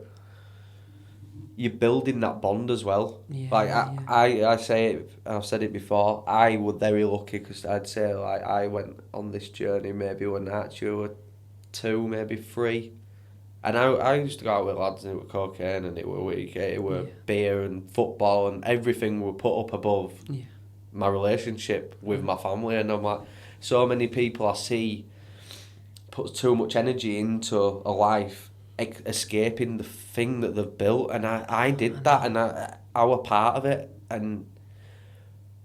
building that bond as well. I say it, I've said it before, I was very lucky, because I'd say, like, I went on this journey maybe when Archie were 2, maybe 3, and I used to go out with lads, and it were cocaine, and it were beer and football, and everything were put up above my relationship with my family. And I'm like, so many people I see put too much energy into a life escaping the thing that they've built, and I did that, and I were part of it. And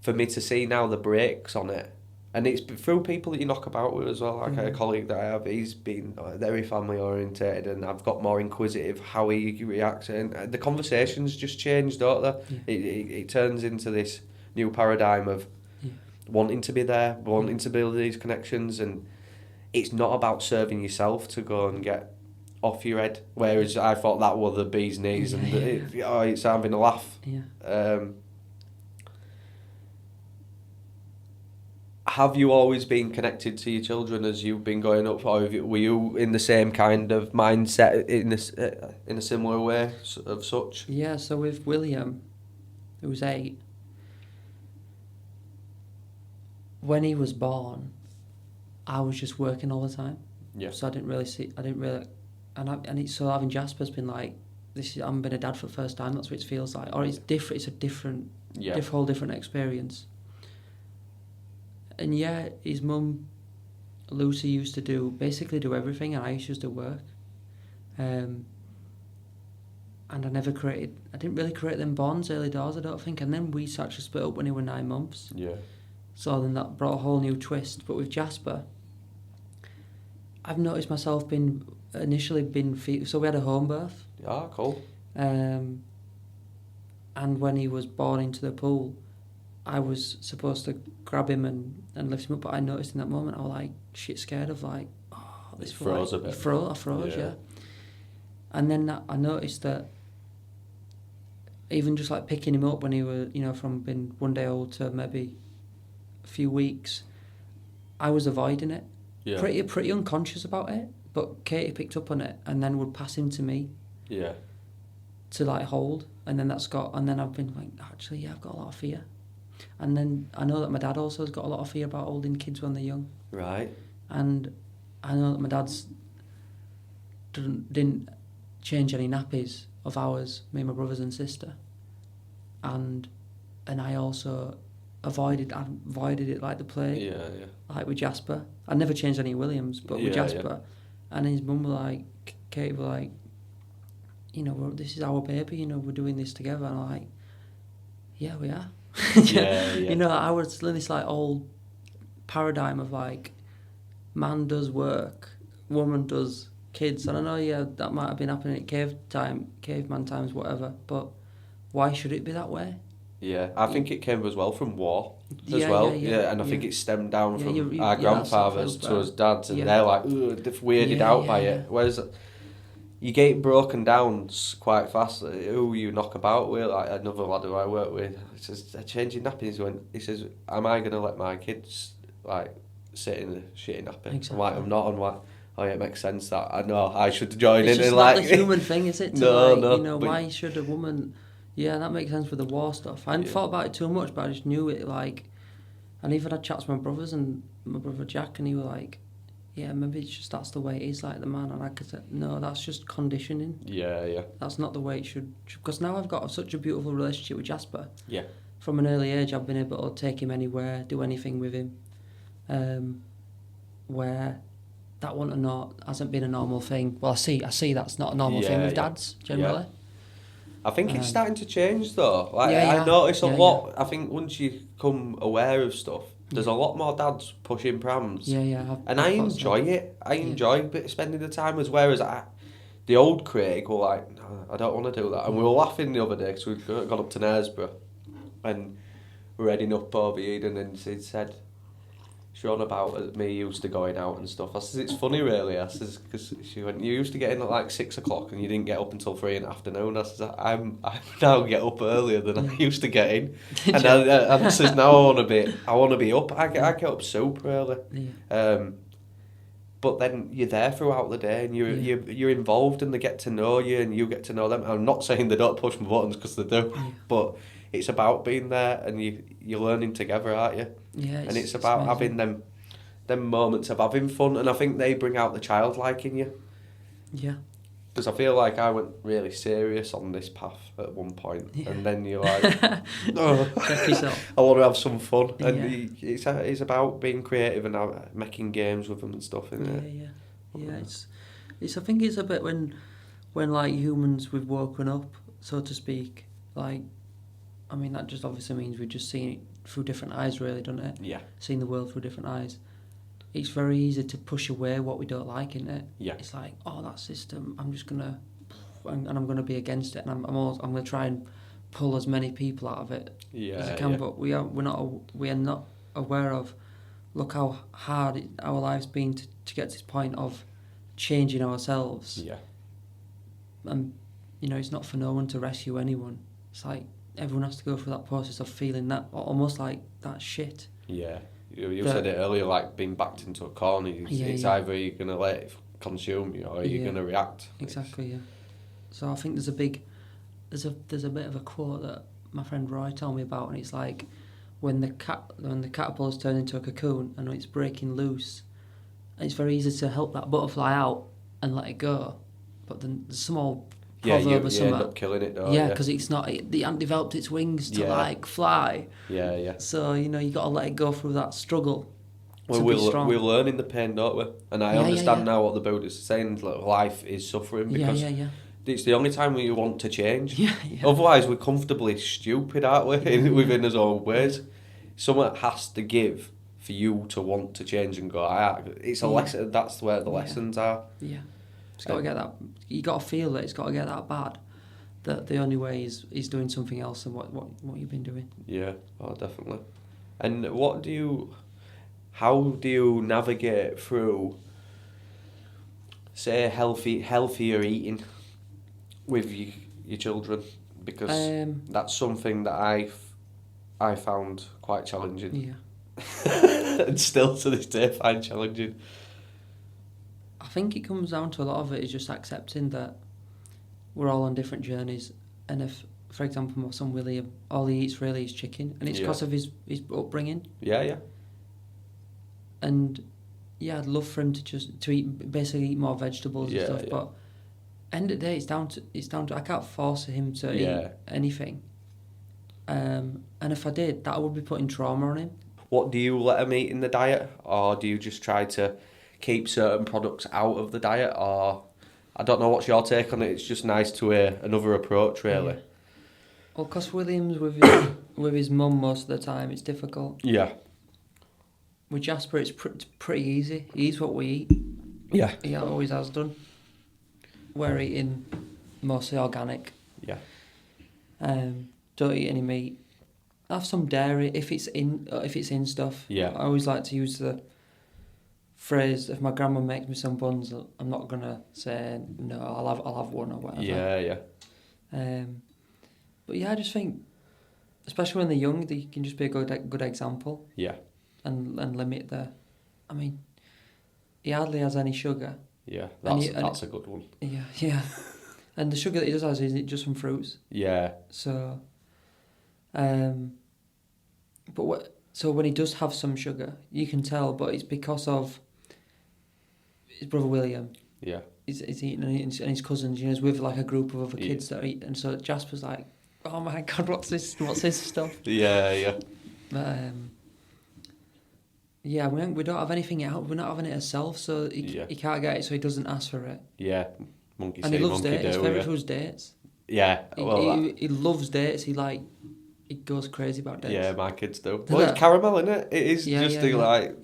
for me to see now the breaks on it, and it's through people that you knock about with as well, like a colleague that I have, he's been very family orientated, and I've got more inquisitive how he reacts, and the conversations just change, don't they? It turns into this new paradigm of wanting to be there, wanting to build these connections, and it's not about serving yourself to go and get off your head, whereas I thought that was the bee's knees, and it's having a laugh. Have you always been connected to your children as you've been growing up, or were you in the same kind of mindset in a similar way of such? Yeah, so with William, who was 8, when he was born, I was just working all the time. Yeah. So I didn't really, so having Jasper's been like, I'm being a dad for the first time. That's what it feels like, or it's different. It's a different, whole different experience. And his mum, Lucy, used to do everything, and I used to just do work. And I didn't really create them bonds early doors, I don't think. And then we actually split up when he was 9 months. Yeah. So then that brought a whole new twist. But with Jasper, I've noticed myself so we had a home birth. Ah, cool. And when he was born into the pool, I was supposed to grab him and lift him up, but I noticed in that moment I was like shit scared of like, this froze a bit. I froze, yeah. And then I noticed that even just like picking him up when he was, from being 1 day old to maybe a few weeks, I was avoiding it. Yeah. Pretty unconscious about it, but Katie picked up on it and then would pass him to me. Yeah. To like hold, and then I've been like, actually, I've got a lot of fear. And then I know that my dad also has got a lot of fear about holding kids when they're young. Right. And I know that my dad's didn't change any nappies of ours, me and my brothers and sister. And I also avoided it like the plague. Yeah, yeah. Like with Jasper. I never changed any Williams, but with Jasper. And his mum were like, Kate were like, you know, this is our baby, you know, we're doing this together. And I'm like, yeah, we are. Yeah. You know, I was still in this like old paradigm of like, man does work, woman does kids. And I know, yeah, that might have been happening at caveman times, whatever, but why should it be that way? Yeah, I think it came as well from war as Yeah, well. yeah, And I think it stemmed down from our that grandfathers sort of to us dads, and they're like, ugh, they're weirded Yeah, out by yeah. it. Whereas you get broken down quite fast. Who you knock about with, like another lad who I work with, he says, they're changing nappies. He says, am I going to let my kids like sit in the shitty nappy? Exactly. I'm like, I'm not. I'm like, oh yeah, it makes sense that I know I should join It's in. just And not like, the human thing, is it? To No, like, no, you know, but- why should a woman... Yeah, that makes sense with the war stuff. I hadn't thought about it too much, but I just knew it, like... And even had chats with my brothers and my brother Jack, and he were like, yeah, maybe it's just that's the way it is, like the man. And I could say, no, that's just conditioning. Yeah. That's not the way it should... Because now I've got such a beautiful relationship with Jasper. Yeah. From an early age, I've been able to take him anywhere, do anything with him. Where that one or not hasn't been a normal thing. Well, I see that's not a normal thing with dads, generally. Yeah. I think it's starting to change though. Like Yeah. I notice a lot. I think once you become aware of stuff, there's a lot more dads pushing prams. Yeah. I enjoy it. I enjoy spending the time as. Whereas the old Craig were like, no, I don't want to do that. And we were laughing the other day because we'd gone up to Knaresborough and we're heading up over Eden, and he said, she on about me used to going out and stuff. I says, it's funny really. I says, because she went, you used to get in at like 6 o'clock and you didn't get up until 3 in the afternoon. I says, I'm now get up earlier than I used to get in. And I says, now I want to be up. I get up super early. Yeah. But then you're there throughout the day, and you're involved, and they get to know you, and you get to know them. I'm not saying they don't push my buttons, because they do, but it's about being there, and you're learning together, aren't you? Yeah. And it's about having them moments of having fun, and I think they bring out the childlike in you. Yeah. Because I feel like I went really serious on this path at one point, and then you're like, oh, I want to have some fun, and it's about being creative and making games with them and stuff, isn't it? Yeah. It's I think it's a bit when like humans we've woken up, so to speak. Like, I mean that just obviously means we've just seen it through different eyes, really, doesn't it? Yeah. Seeing the world through different eyes. It's very easy to push away what we don't like, isn't it? Yeah. It's like, oh, that system, I'm just gonna, and I'm gonna be against it, and I'm gonna try and pull as many people out of it as I can. But we're not aware of, look how hard our life's been to get to this point of changing ourselves. Yeah. And you know, it's not for no one to rescue anyone. It's like everyone has to go through that process of feeling that almost like that shit. Yeah. You said it earlier, like being backed into a corner. It's either you're going to let it consume you or you're going to react. Exactly, yeah. So I think there's a bit of a quote that my friend Roy told me about, and it's like when the caterpillar's turned into a cocoon and it's breaking loose, it's very easy to help that butterfly out and let it go. But then there's some old proverb or something. You end up killing it, don't you? Yeah, because it hasn't developed its wings to like fly. Yeah. So you got to let it go through that struggle. Well, we learn in the pain, don't we? And I understand now what the Buddhists are saying. Like, life is suffering because it's the only time we want to change. Yeah. Otherwise, we're comfortably stupid, aren't we? Within our own ways. Someone has to give for you to want to change and go. It's a lesson. That's where the lessons are. Yeah. It's got to get that. You got to feel that it's got to get that bad. That the only way is doing something else than what you've been doing. Yeah, definitely. And how do you navigate through, say, healthier eating with your children? Because that's something that I found quite challenging. Yeah. And still to this day find challenging. I think it comes down to a lot of it is just accepting that we're all on different journeys, and if, for example, my son William, all he eats really is chicken, and it's because of his upbringing. Yeah. And I'd love for him to basically eat more vegetables and stuff. But end of the day, it's down to I can't force him to eat anything. And if I did, that would be putting trauma on him. What do you let him eat in the diet, or do you just try to keep certain products out of the diet? Or I don't know, what's your take on it? It's just nice to hear another approach, really. Yeah. Well, because William's with his mum most of the time, it's difficult. Yeah. With Jasper, it's pretty easy. He eats what we eat. Yeah. He always has done. We're eating mostly organic. Yeah. Don't eat any meat. Have some dairy if it's in stuff. Yeah. I always like to use the phrase, if my grandma makes me some buns, I'm not gonna say no. I'll have one or whatever. Yeah. But yeah, I just think, especially when they're young, they can just be a good example. Yeah. And limit the. I mean, he hardly has any sugar. Yeah, that's a good one. Yeah. And the sugar that he does have is just from fruits. Yeah. So, so when he does have some sugar, you can tell, but it's because of his brother William. Yeah. He's eating and his cousins, he's with like a group of other kids that eat, and so Jasper's like, oh my God, what's this stuff? Yeah. But, yeah, we don't have anything out. We're not having it ourselves, so he can't get it, so he doesn't ask for it. Yeah, monkey and see, he loves monkey dates. do. His favourite food's dates. Yeah, He loves dates. He goes crazy about dates. Yeah, my kids do. Well, it's caramel, isn't it? It is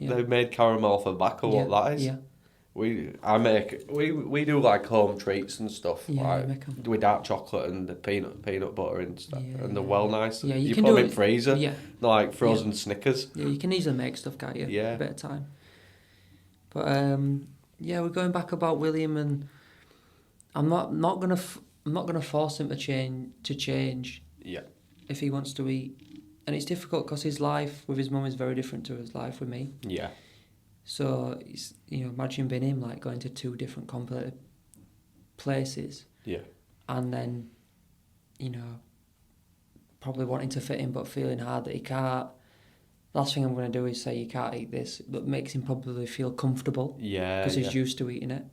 they've made caramel for tobacco. What that is. Yeah. We do like home treats and stuff, Yeah, like with dark chocolate and the peanut butter and stuff, and they're well nice. Yeah, you can put do them it. in freezer, like frozen Yeah. Snickers. Yeah, you can easily make stuff, can't you? Yeah, a bit of time. But we're going back about William, and I'm not gonna force him to change. Yeah. If he wants to eat, and it's difficult because his life with his mum is very different to his life with me. Yeah. So it's, imagine being him, like going to two different completely places. Yeah. And then, probably wanting to fit in but feeling hard that he can't. Last thing I'm going to do is say you can't eat this, but makes him probably feel comfortable. Yeah. Because he's used to eating it.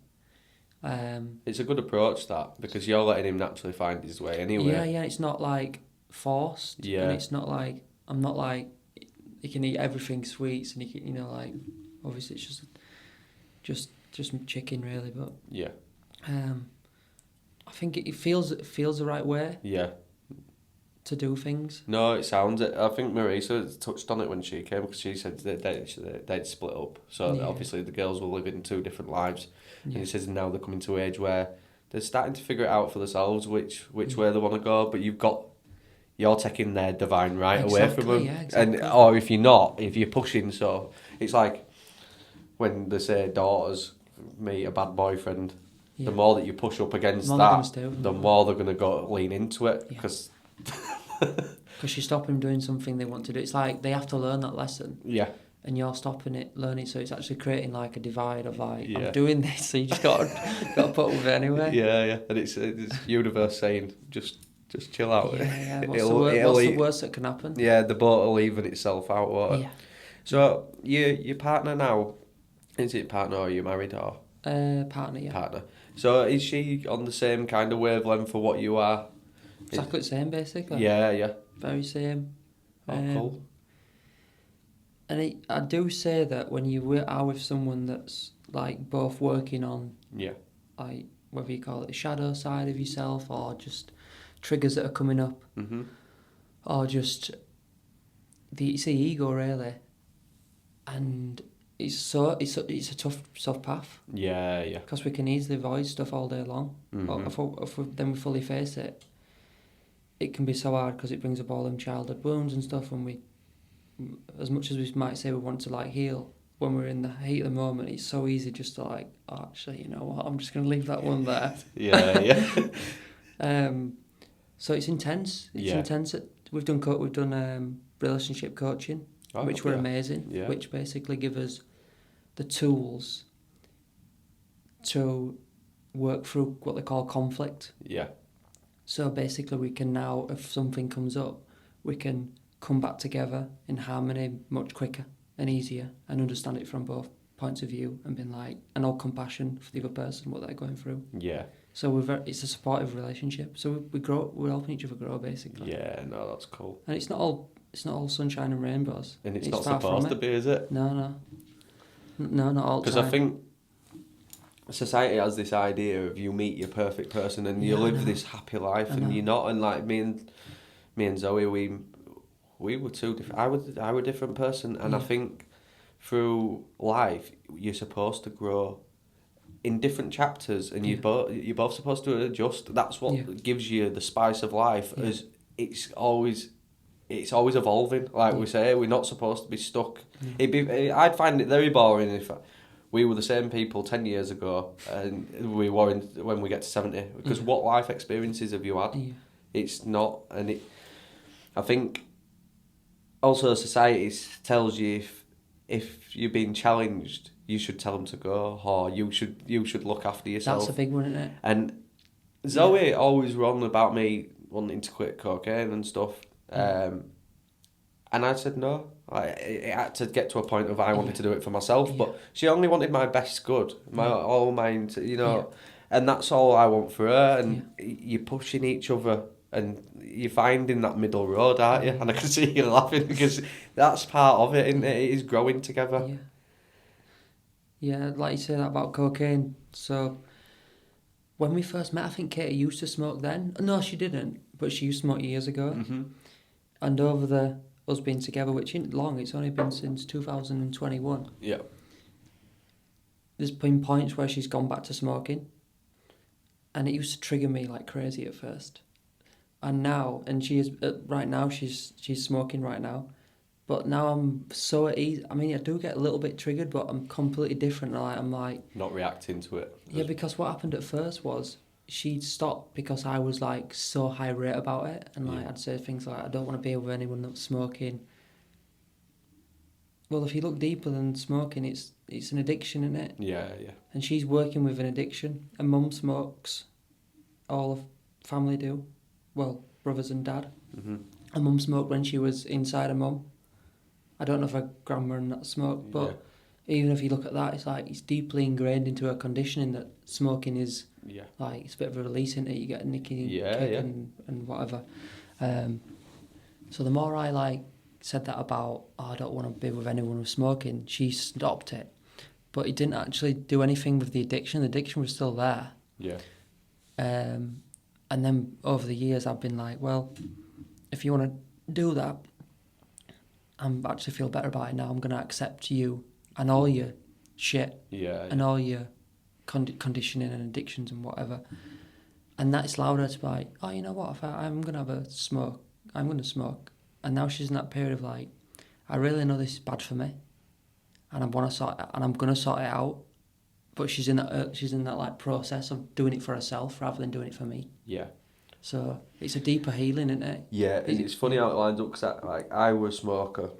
It's a good approach, that, because you're letting him naturally find his way anyway. Yeah. It's not like forced. Yeah. And it's not like, I'm not like, he can eat everything sweets and he can, obviously it's just chicken really, but yeah. I think it feels the right way. Yeah. To do things. No, it sounds it. I think Marisa touched on it when she came, because she said that they'd split up. So obviously the girls will live in two different lives. Yeah. And he says now they're coming to an age where they're starting to figure it out for themselves which way they want to go. But you're taking their divine right away from them. Yeah, exactly. Or if you're pushing, so it's like when they say daughters meet a bad boyfriend, the more that you push up against the more they're going to go lean into it, because you stop them doing something they want to do. It's like they have to learn that lesson. Yeah. And you're stopping it, learning, so it's actually creating like a divide of like, I'm doing this, so you just got to put up with it anyway. Yeah, and it's universe saying just chill out. Yeah. What's the worst that can happen? Yeah, the boat will even itself out, won't it? Yeah. So your partner now, is it partner or are you married or? Partner, yeah. Partner. So is she on the same kind of wavelength for what you are? Exactly the same, basically. Yeah. Very same. Cool. And I do say that when you are with someone that's like both working on, like whether you call it the shadow side of yourself or just triggers that are coming up, or just it's the ego really, and it's a tough path. Yeah. Because we can easily avoid stuff all day long, but if we fully face it, it can be so hard because it brings up all them childhood wounds and stuff. And we, as much as we might say we want to like heal, when we're in the heat of the moment, it's so easy just to like, oh, actually, you know what, I'm just going to leave that one there. Yeah. So it's intense. It's intense. We've done relationship coaching, which were amazing. Yeah. Which basically give us the tools to work through what they call conflict. Yeah. So basically, we can now, if something comes up, we can come back together in harmony much quicker and easier, and understand it from both points of view, and being like, and all compassion for the other person, what they're going through. Yeah. So it's a supportive relationship. So we grow, we're helping each other grow basically. Yeah, no, that's cool. And it's not all sunshine and rainbows. And it's not far from supposed to it. be, is it? No, not all the time. Because I think society has this idea of you meet your perfect person and you live this happy life, and you're not. And like me and Zoe, we were two different. I were a different person, and I think through life you're supposed to grow in different chapters, and you're both supposed to adjust. That's what gives you the spice of life. As it's always evolving. Like we say, we're not supposed to be stuck. I'd find it very boring if we were the same people 10 years ago and we were when we get to 70. Because what life experiences have you had? Yeah. It's not, and I think also society tells you if you're being challenged, you should tell them to go, or you should look after yourself. That's a big one, isn't it? And Zoe always wrong about me wanting to quit cocaine and stuff. And I said no. It had to get to a point of I wanted to do it for myself, but she only wanted my best good, all mine, and that's all I want for her. And you're pushing each other, and you're finding that middle road, aren't you? And I can see you laughing because that's part of it, isn't it? It is growing together. Yeah, like you say that about cocaine. So when we first met, I think Katie used to smoke then. No, she didn't, but she used to smoke years ago. Mm-hmm. And over us being together, which isn't long, it's only been since 2021. Yeah. There's been points where she's gone back to smoking, and it used to trigger me like crazy at first. And now, and she is right now, she's smoking right now, but now I'm so at ease. I mean, I do get a little bit triggered, but I'm completely different. I'm like not reacting to it. Yeah, because what happened at first was she'd stop because I was like so high rate about it, and like I'd say things like, I don't want to be with anyone that's smoking. Well, if you look deeper than smoking, it's an addiction, isn't it? Yeah. And she's working with an addiction. And mum smokes. All of family do. Well, brothers and dad. Mm-hmm. And mum smoked when she was inside her mum. I don't know if her grandma and that smoked, but even if you look at that, it's like it's deeply ingrained into her conditioning that smoking is like it's a bit of a release, isn't it? You get a nicotine kick and whatever. So the more I like said that about, I don't want to be with anyone who's smoking, she stopped it. But it didn't actually do anything with the addiction. The addiction was still there. Yeah. And then over the years, I've been like, well, if you want to do that, I actually feel better about it now. I'm going to accept you and all your shit and all your conditioning and addictions and whatever. And that's allowed her to be like, oh, you know what, if I'm going to have a smoke, I'm going to smoke. And now she's in that period of like, I really know this is bad for me, and I want to sort it, and I'm going to sort it out. But she's in that like process of doing it for herself rather than doing it for me. Yeah. So it's a deeper healing, isn't it? Yeah, it's funny how it lines up because I was a smoker,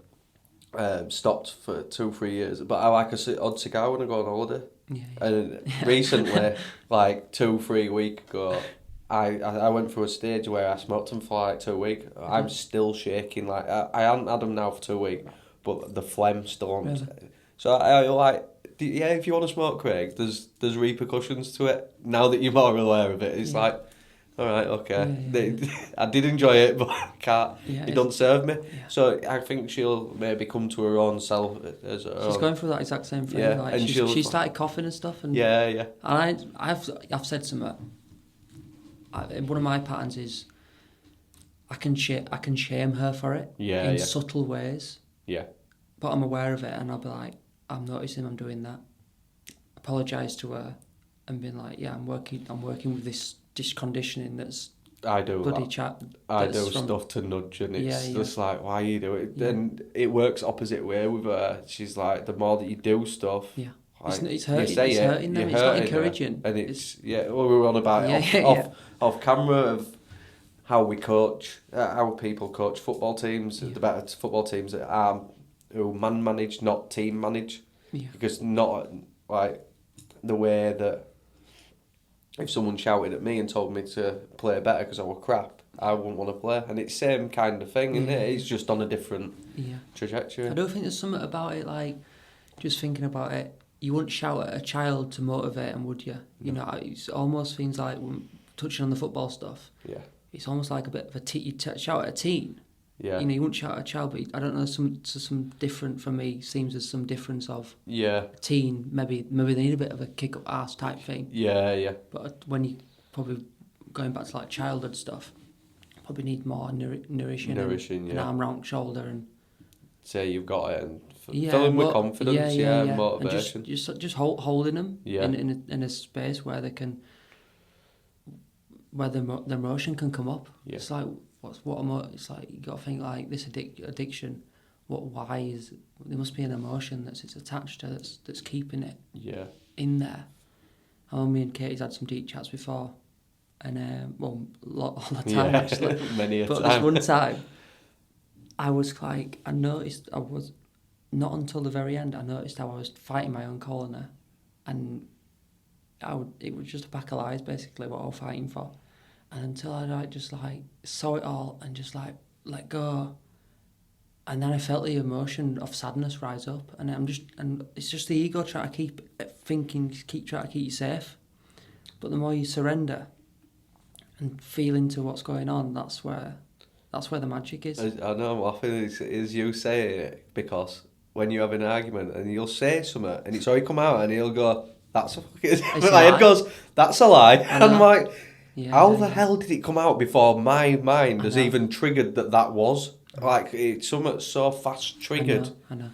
stopped for 2-3 years, but I like a odd cigar when I go on holiday. Yeah. And recently, like 2-3 weeks ago, I went through a stage where I smoked them for like 2 weeks. Mm-hmm. I'm still shaking. Like I haven't had them now for 2 weeks, but the phlegm's still on. Really? So I like, if you want to smoke, Craig, there's repercussions to it. Now that you're more aware of it, it's like, all right, okay. Yeah. I did enjoy it, but I can't. Yeah, it doesn't serve me. Yeah. So I think she'll maybe come to her own self. She's going through that exact same thing. Yeah, like and she started coughing and stuff. And And I've said something. One of my patterns is I can shame her for it in subtle ways. Yeah. But I'm aware of it, and I'll be like, I'm noticing I'm doing that. Apologise to her, and being like, I'm working with this conditioning that's. I do bloody that. Chat. I do stuff to nudge, and it's just like, why you do it? And it works opposite way with her. She's like, the more that you do stuff. Yeah. Like, it's hurting them. It's not encouraging. And it's we were on about it off camera of how we coach, how people coach football teams. The better football teams that are who man manage, not team manage. Yeah. Because not like the way that if someone shouted at me and told me to play better because I was crap, I wouldn't want to play. And it's the same kind of thing, isn't it? It's just on a different trajectory. I don't think there's something about it, like, just thinking about it, you wouldn't shout at a child to motivate them, would you? You know, it almost seems like, touching on the football stuff, Yeah. it's almost like a bit of a you shout at a teen. Yeah. You know, you wouldn't shout at a child, but I don't know, some different for me, seems there's some difference of Yeah. a teen, maybe they need a bit of a kick up arse type thing. Yeah, yeah. But when you probably going back to like childhood stuff, probably need more nourishing and an arm round shoulder and say you've got it and fill them with confidence, and motivation. And just holding them in a space where they can, where the emotion can come up. Yeah. It's like it's like you got to think like this addiction. Why is there must be an emotion it's attached to that's keeping it in there. I know me and Katie's had some deep chats before, and all the time actually. Many a but time. But this one time, I was like, I noticed I was not until the very end. I noticed how I was fighting my own corner, and it was just a pack of lies basically what I was fighting for, and until I just saw it all and just let go. And then I felt the emotion of sadness rise up, and it's just the ego trying to keep trying to keep you safe. But the more you surrender and feel into what's going on, that's where the magic is. I know I'm laughing is you saying it, because when you have an argument and you'll say something and it's already come out and he'll go, "That's a fucking..." My head goes, "That's a lie." And I'm like, how the hell did it come out before my mind has even triggered that was? Like, it's something so fast triggered. I know.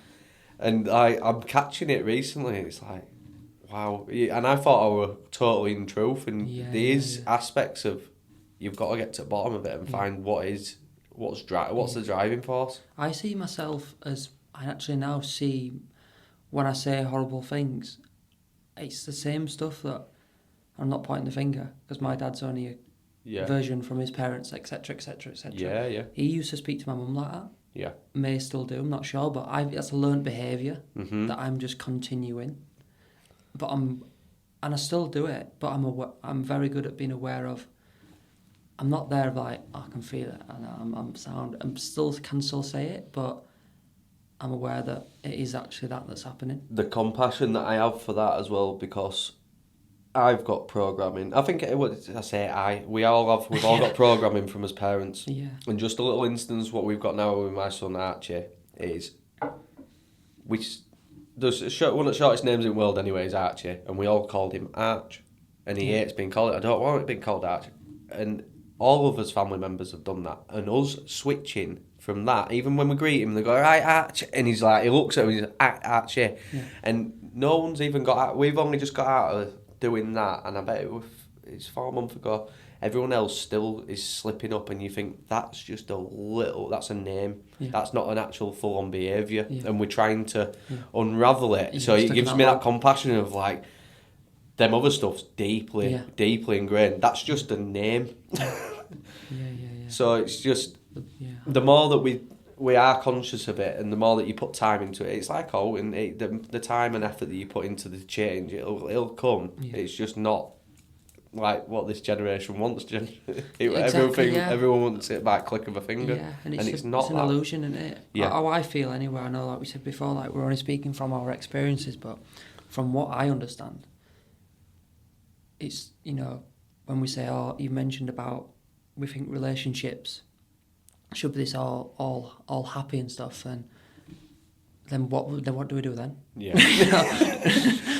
And I'm catching it recently. It's like, wow. And I thought I were totally in truth. And these aspects of, you've got to get to the bottom of it and find what's the driving force. I see myself as, I actually now see when I say horrible things, it's the same stuff that I'm not pointing the finger, because my dad's only a version from his parents, etc., etc., etc. Yeah. He used to speak to my mum like that. Yeah. May still do, I'm not sure, but that's a learned behaviour that I'm just continuing. But I still do it, but I'm very good at being aware of, I'm not there like, I can feel it, and I'm sound, can still say it, but I'm aware that it is actually that's happening. The compassion that I have for that as well, because I've got programming. I think we've all got programming from as parents. Yeah. And just a little instance, what we've got now with my son Archie is, there's one of the shortest names in the world anyway is Archie, and we all called him Arch, and he hates being called. I don't want it being called Arch, and all of us family members have done that, and us switching from that, even when we greet him, they go, "Right, Arch," and he's like, he looks at him, he's like, "Archie," and no one's even we've only just got out of doing that, and I bet it's 4 months ago, everyone else still is slipping up, and you think that's just that's a name, that's not an actual full-on behaviour, and we're trying to unravel it. So it gives me that compassion of like, them other stuff's deeply ingrained. That's just a name. So it's just the more that we are conscious of it, and the more that you put time into it, it's like the time and effort that you put into the change, it'll come. It's just not like what this generation wants. Everyone wants it by a click of a finger, and it's not. It's an illusion, isn't it? Yeah. How I feel anyway. I know, like we said before, like we're only speaking from our experiences, but from what I understand, it's, you know, when we say, oh, you mentioned about, we think relationships should be this all happy and stuff, then what do we do then? Yeah.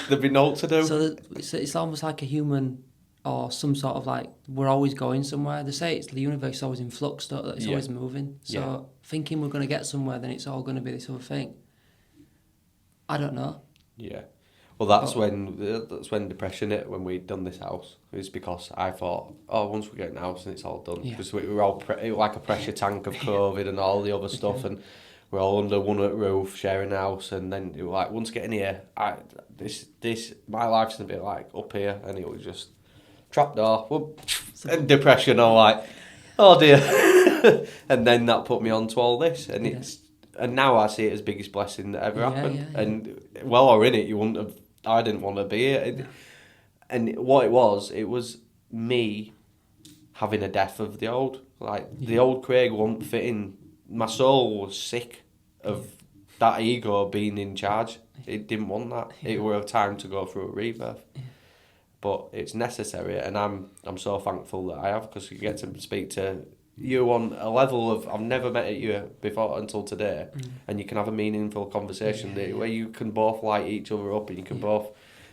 There'd be naught to do. So it's almost like a human, or some sort of like, we're always going somewhere. They say the universe is always in flux, don't they? It's always moving. So thinking we're going to get somewhere, then it's all going to be this other thing. I don't know. Yeah. Well, that's when depression hit, when we'd done this house. It was because I thought, once we get an house and it's all done, because we were all like a pressure tank of COVID and all the other stuff, and we're all under one roof, sharing a house, and then it was like, once getting here, my life's gonna be like up here, and it was just trapdoor, whoop, and depression. I'm like, oh dear, and then that put me onto all this, and and now I see it as the biggest blessing that ever happened. And while I were in it, I didn't want to be it. And what it was me having a death of the old. Like, the old Craig wasn't fitting. My soul was sick of that ego being in charge. It didn't want that. It were a time to go through a rebirth. Yeah. But it's necessary, and I'm so thankful that I have, because you get to speak to you on a level of I've never met you before until today, and you can have a meaningful conversation where you can both light each other up, and you can both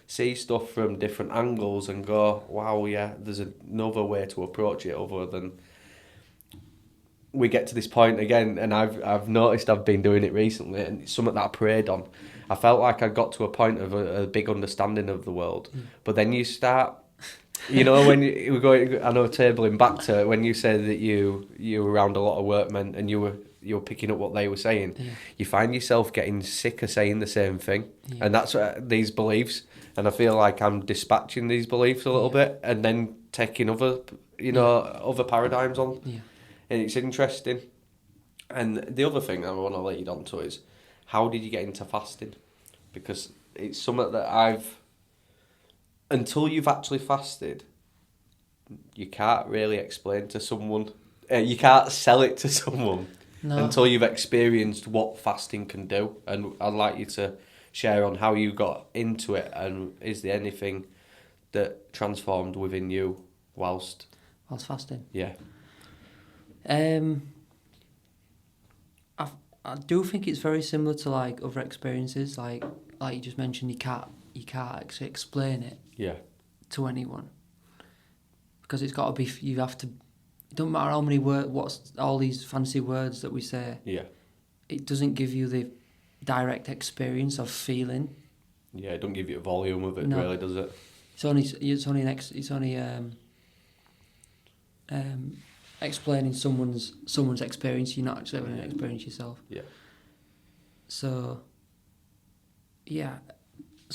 see stuff from different angles and go, wow, yeah, there's another way to approach it other than. We get to this point again, and I've noticed I've been doing it recently, and it's something that I prayed on. I felt like I got to a point of a big understanding of the world, but then you start, when you were going, I know, tabling back to when you said that you were around a lot of workmen and you were picking up what they were saying. You find yourself getting sick of saying the same thing, and that's these beliefs. And I feel like I'm dispatching these beliefs a little bit, and then taking other paradigms on. Yeah. And it's interesting. And the other thing I want to lead on to is, how did you get into fasting? Because it's something that until you've actually fasted, you can't really explain to someone. You can't sell it to someone until you've experienced what fasting can do. And I'd like you to share on how you got into it, and is there anything that transformed within you whilst fasting? Yeah. I do think it's very similar to like other experiences, like you just mentioned. You can't actually explain it to anyone, because it's got to be. You have to. It don't matter how many words, what's all these fancy words that we say. Yeah. It doesn't give you the direct experience of feeling. Yeah, it don't give you a volume of it, really, does it? It's only explaining someone's experience. You're not actually having an experience yourself. Yeah. So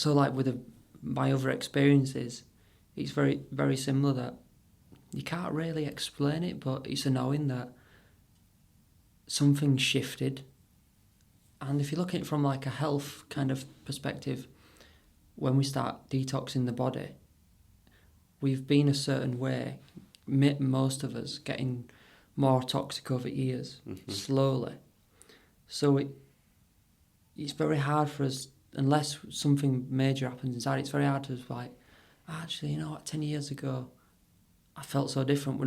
like with my other experiences, it's very, very similar, that you can't really explain it, but it's a knowing that something shifted. And if you look at it from like a health kind of perspective, when we start detoxing the body, we've been a certain way, most of us, getting more toxic over years, slowly. So it's very hard for us, unless something major happens inside, it's very hard to like, actually, 10 years ago, I felt so different.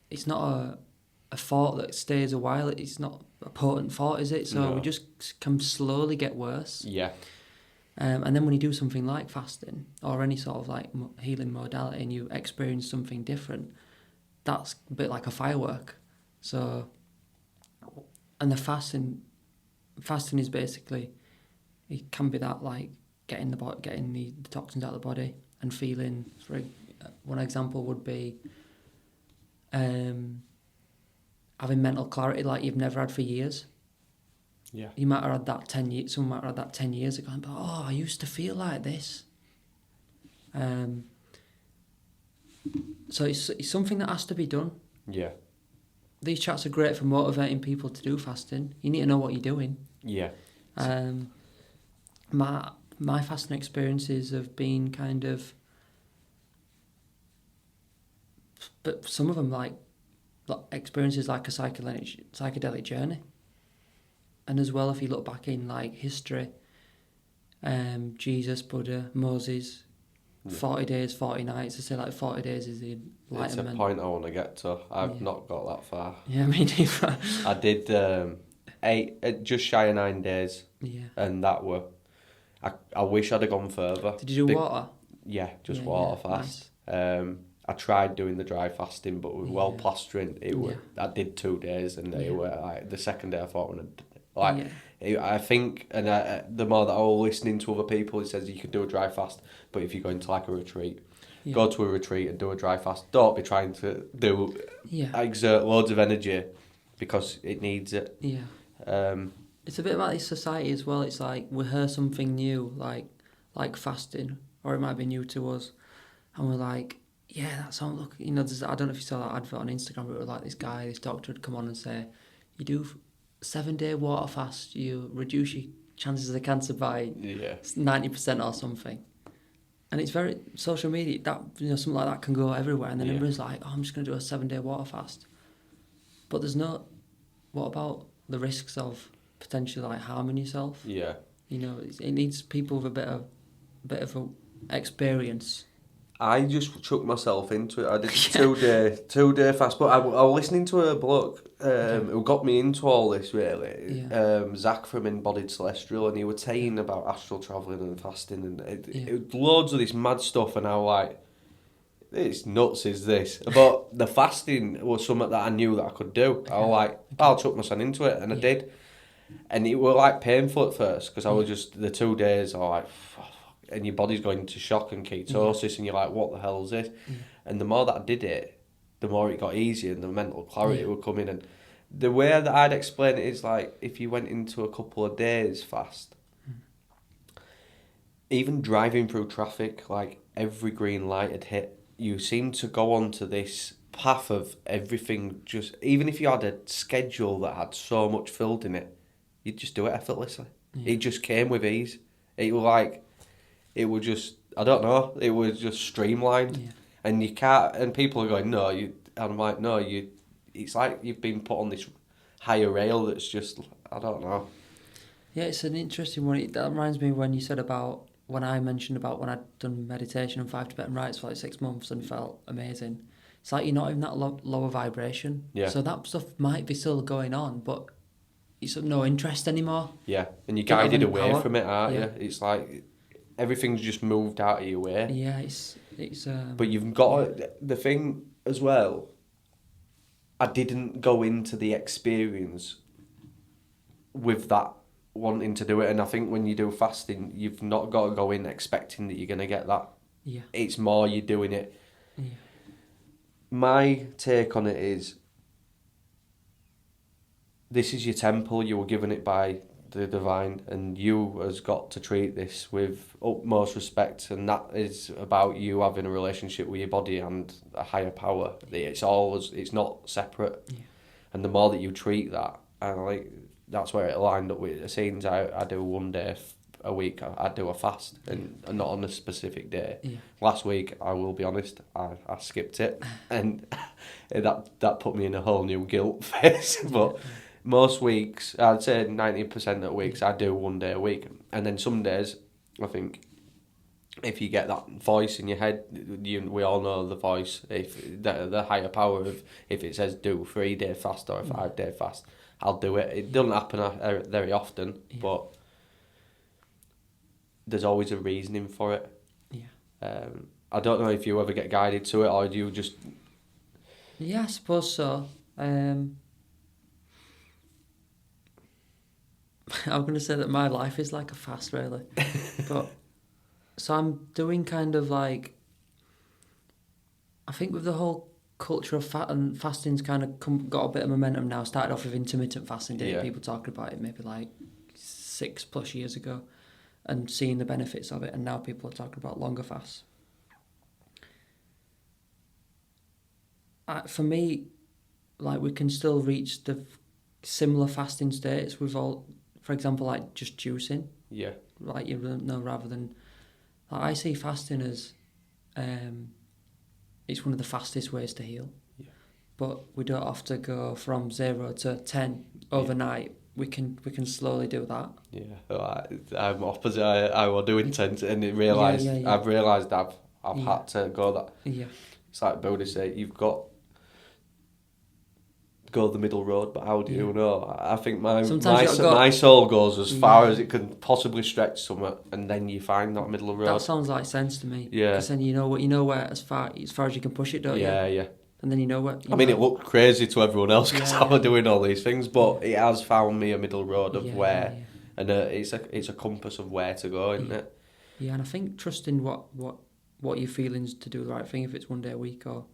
It's not a thought that stays a while. It's not a potent thought, is it? So we just can slowly get worse. Yeah. And then when you do something like fasting or any sort of like healing modality, and you experience something different, that's a bit like a firework. So, and the fasting is basically, it can be that like getting the toxins out of the body and feeling. For one example would be having mental clarity like you've never had for years. Yeah. You might have had that 10 years. Someone might have had that 10 years ago. But I used to feel like this. So it's something that has to be done. Yeah. These chats are great for motivating people to do fasting. You need to know what you're doing. Yeah. My fasting experiences have been kind of, but some of them like experiences like a psychedelic journey. And as well, if you look back in like history, Jesus, Buddha, Moses, 40 days, 40 nights. I say like 40 days is the enlightenment. It's a point I want to get to. I've not got that far. Yeah, me neither. I did just shy of 9 days. Yeah. And that were, I wish I'd have gone further. Did you do water? Yeah, just water fast. Nice. I tried doing the dry fasting, but with well plastering, I did 2 days, and they were like the second day I thought, I think, and the more that I was listening to other people, it says you can do a dry fast, but if you go into like a retreat, go to a retreat and do a dry fast. Don't be trying to exert loads of energy, because it needs it. Yeah. It's a bit about this society as well. It's like we hear something new, like fasting, or it might be new to us, and we're like, yeah, that sounds look. I don't know if you saw that advert on Instagram, but it was like this doctor would come on and say, you do 7-day water fast, you reduce your chances of cancer by 90% or something. And it's very social media, that something like that can go everywhere, and then everyone's like, I'm just going to do a 7-day water fast. But there's no, what about the risks of potentially like harming yourself. Yeah. You know, it needs people with a bit of a experience. I just chucked myself into it. I did a 2 day fast, but I was listening to a bloke who got me into all this really. Yeah. Zach from Embodied Celestial, and he was saying about astral travelling and fasting, and it loads of this mad stuff, and I was like, it's nuts, is this? But the fasting was something that I knew that I could do. I was like, I'll chuck myself into it, and I did. And it was like painful at first, because I was just, the 2 days, I was like, fuck, and your body's going into shock and ketosis, and you're like, what the hell is this? And the more that I did it, the more it got easier, and the mental clarity would come in. And the way that I'd explain it is like, if you went into a couple of days fast, even driving through traffic, like every green light had hit, you seem to go onto this path of everything, just, even if you had a schedule that had so much filled in it, you'd just do it effortlessly. It just came with ease. It was like, it was just, I don't know, it was just streamlined. And you can't, and people are going, no, and I'm like, no, it's like you've been put on this higher rail that's just, I don't know. Yeah, it's an interesting one. That reminds me when you said about, when I mentioned about when I'd done meditation and 5 Tibetan rites for like 6 months and felt amazing. It's like you're not in that lower vibration. Yeah. So that stuff might be still going on, but it's of no interest anymore. Yeah, and you're guided away power from it, aren't you? It's like everything's just moved out of your way. Yeah, it's. But you've got the thing as well. I didn't go into the experience with that wanting to do it, and I think when you do fasting, you've not got to go in expecting that you're gonna get that. Yeah. It's more you doing it. Yeah. My take on it is, this is your temple, you were given it by the divine, and you has got to treat this with utmost respect, and that is about you having a relationship with your body and a higher power. It's not separate. Yeah. And the more that you treat that, and like, that's where it lined up with the scenes. I do 1 day a week, I do a fast, and not on a specific day. Yeah. Last week, I will be honest, I skipped it, and that put me in a whole new guilt phase. But most weeks, I'd say 90% of weeks, I do 1 day a week. And then some days, I think, if you get that voice in your head, we all know the voice, if the higher power of, if it says do 3 day fast or a 5 day fast, I'll do it. It doesn't happen very often, but there's always a reasoning for it. Yeah. I don't know if you ever get guided to it, or do you just... Yeah, I suppose so. I'm going to say that my life is like a fast, really. But so I'm doing kind of like, I think with the whole culture of fasting's kind of got a bit of momentum now. Started off with intermittent fasting, people talking about it maybe like 6+ years ago, and seeing the benefits of it, and now people are talking about longer fasts. For me, like, we can still reach the similar fasting states with all, for example, like just juicing. Yeah. Like, you know, rather than, like, I see fasting as, it's one of the fastest ways to heal. Yeah. But we don't have to go from 0 to 10 overnight. Yeah. We can slowly do that. Yeah, I'm opposite. I will do intent, and I've realised I've had to go that. Yeah. It's like Buddha say, you've got go the middle road, but how do you know? I think my soul goes as far as it can possibly stretch somewhere, and then you find that middle road. That sounds like sense to me. Yeah. Because then you know where as far as you can push it, don't you? Yeah. And then you know what. I mean, it looked crazy to everyone else because I was doing all these things, but it has found me a middle road of where, and it's a compass of where to go, isn't it? Yeah, and I think trusting what your feelings to do the right thing, if it's 1 day a week or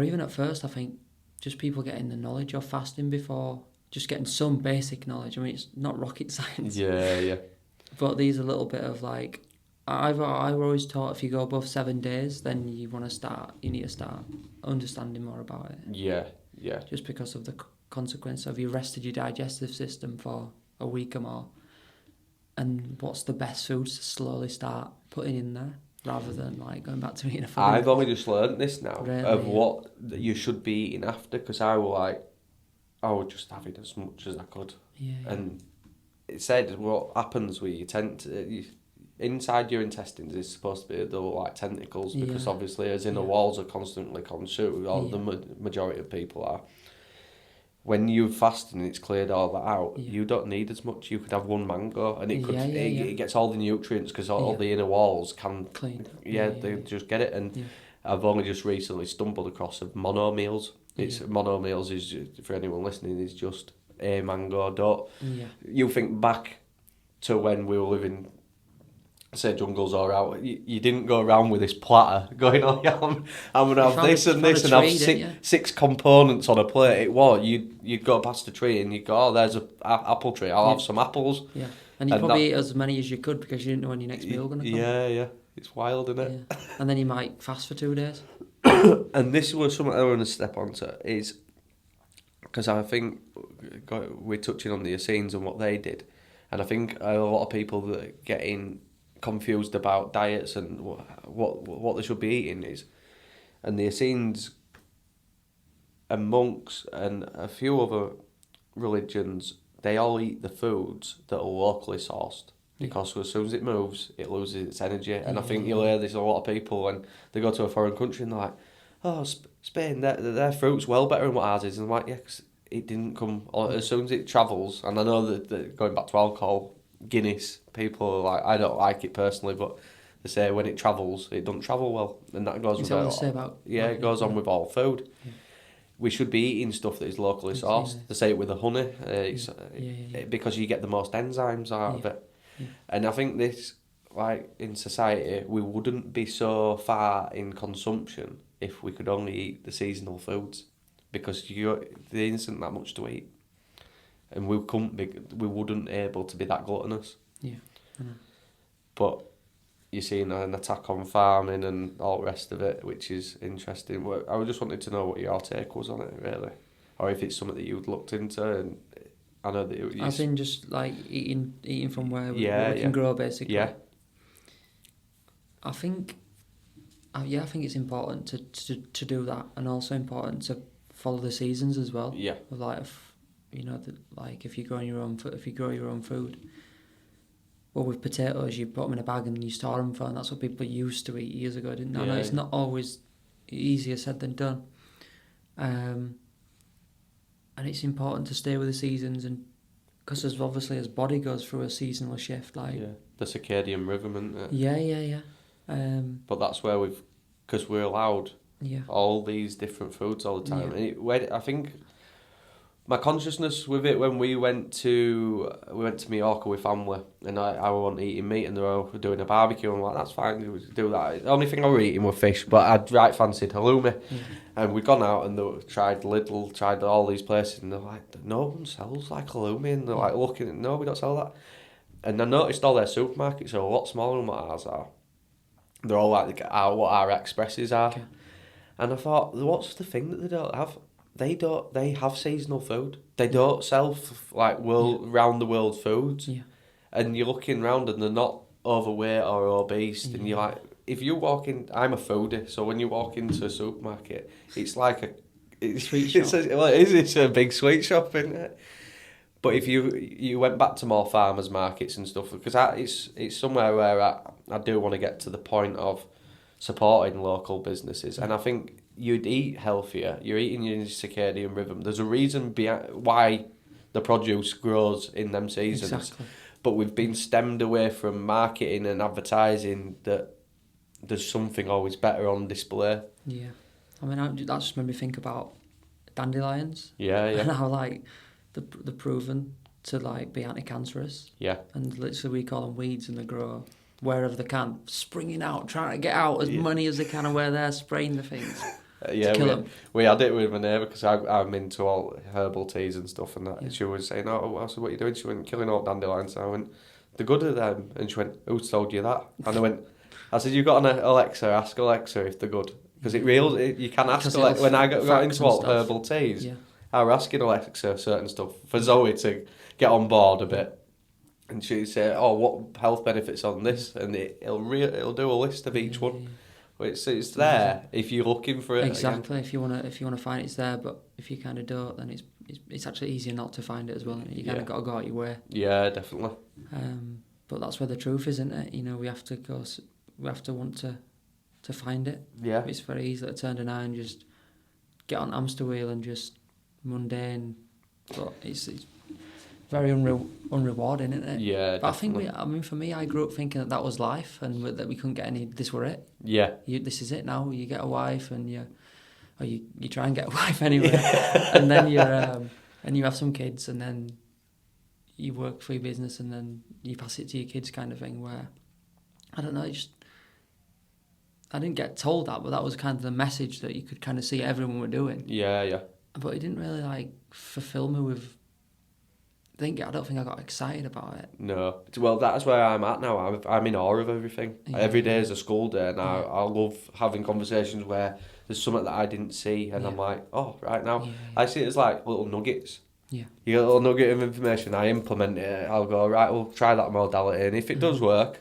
even at first, I think just people getting the knowledge of fasting before, just getting some basic knowledge. I mean, it's not rocket science. Yeah. But these are a little bit of like, I've always taught if you go above 7 days, then you need to start understanding more about it. Yeah. Just because of the consequence of you rested your digestive system for a week or more, and what's the best foods to slowly start putting in there, rather than like going back to eating a food. I've only just learned this now, really, what you should be eating after, because I would just have it as much as I could. Yeah. And it said what happens with inside your intestines is supposed to be the like tentacles, because obviously as inner walls are constantly consumed, or the majority of people are. When you're fasting, it's cleared all that out. You don't need as much. You could have one mango, and it gets all the nutrients, because all the inner walls can clean. They just get it. And I've only just recently stumbled across of mono meals. Mono meals is, for anyone listening, is just a mango. Don't you think back to when we were living, say, jungles or out, you didn't go around with this platter going, oh yeah, I'm gonna have this and this and have six components on a plate. It was you'd go past the tree and you'd go, oh, there's a apple tree, I'll have some apples. Yeah, and you probably eat as many as you could because you didn't know when your next meal was gonna come. Yeah, it's wild, isn't it? Yeah. And then you might fast for 2 days. And this was something I want to step onto, is because I think we're touching on the Essenes and what they did, and I think a lot of people that get in confused about diets and what they should be eating is, and the Essenes and monks and a few other religions, they all eat the foods that are locally sourced, because as soon as it moves, it loses its energy. And I think you'll hear this a lot of people when they go to a foreign country and they're like, oh, Spain, their fruit's well better than what ours is. And I'm like, yeah, 'cause it didn't come as soon as it travels. And I know that going back to alcohol, Guinness, people are like, I don't like it personally, but they say when it travels, it doesn't travel well, and that goes with it goes on with all food. We should be eating stuff that is locally sourced. They say it with the honey, because you get the most enzymes out of it. And I think this, like in society, we wouldn't be so far in consumption if we could only eat the seasonal foods, because there isn't that much to eat. And we wouldn't able to be that gluttonous. Yeah. But you're seeing an attack on farming and all the rest of it, which is interesting. I just wanted to know what your take was on it, really, or if it's something that you'd looked into. And I know that as in just like eating from where we can grow, basically. Yeah. I think it's important to do that, and also important to follow the seasons as well. Yeah. Like, if you grow your own food, well, with potatoes, you put them in a bag and you store them for, and that's what people used to eat years ago, didn't they? I know it's not always easier said than done, and it's important to stay with the seasons, and because as body goes through a seasonal shift, the circadian rhythm, isn't it? Yeah. But that's where because we're allowed all these different foods all the time, and I think my consciousness with it, when we went to Mallorca with family, and I wasn't eating meat, and they were doing a barbecue, and I'm like, that's fine, we do that. The only thing I was eating was fish, but I'd fancied halloumi. And we'd gone out and tried Lidl, tried all these places, and they're like, no one sells like halloumi, and they're like looking at, no, we don't sell that. And I noticed all their supermarkets are a lot smaller than what ours are. They're all like what our expresses are. Okay. And I thought, what's the thing that they don't have? They have seasonal food. They don't sell round the world foods. Yeah. And you're looking round and they're not overweight or obese. Yeah. And you're like, if you walk in, I'm a foodie, so when you walk into a supermarket, it's like sweet shop. It's a big sweet shop, isn't it? But if you went back to more farmers markets and stuff, because it's somewhere where I do want to get to the point of supporting local businesses, and I think you'd eat healthier. You're eating your circadian rhythm. There's a reason why the produce grows in them seasons. Exactly. But we've been stemmed away from marketing and advertising that there's something always better on display. Yeah. I mean, that just made me think about dandelions. Yeah. And how, they're proven to, be anti-cancerous. Yeah. And literally we call them weeds, and they grow wherever they can, springing out, trying to get out as many as they can, and where they're spraying the things. We had it with my neighbour, because I'm into all herbal teas and stuff and that. And she was saying, oh, so what are you doing? She went, killing all dandelions. And I went, they're good at them. And she went, who told you that? And I said, you've got an Alexa, ask Alexa if they're good. Because you can ask Alexa. When I got into all herbal teas, I was asking Alexa certain stuff for Zoe to get on board a bit. And she said, oh, what health benefits on this? And it'll do a list of each one. It's there if you're looking for it. Exactly. Again. If you wanna find it, it's there. But if you kind of don't, then it's actually easier not to find it as well. You kind of got to go out your way. Yeah, definitely. But that's where the truth is, isn't it? You know, we have to want to find it. Yeah. It's very easy to turn an eye and just get on hamster wheel and just mundane. But it's very unrewarding, isn't it? Yeah, but definitely. I think for me, I grew up thinking that was life and that we couldn't get any. This were it. Yeah. This is it now. You get a wife and you try and get a wife anyway, and then and you have some kids and then you work for your business and then you pass it to your kids, kind of thing. Where I don't know, I didn't get told that, but that was kind of the message that you could kind of see everyone were doing. Yeah, yeah. But it didn't really like fulfill me with. I don't think I got excited about it. No. Well, that's where I'm at now. I'm in awe of everything. Yeah. Every day is a school day, and I love having conversations where there's something that I didn't see, and I'm like, oh, right now. Yeah. I see it as like little nuggets. Yeah. You get a little nugget of information, I implement it, I'll go, right, we'll try that modality, and if it does work,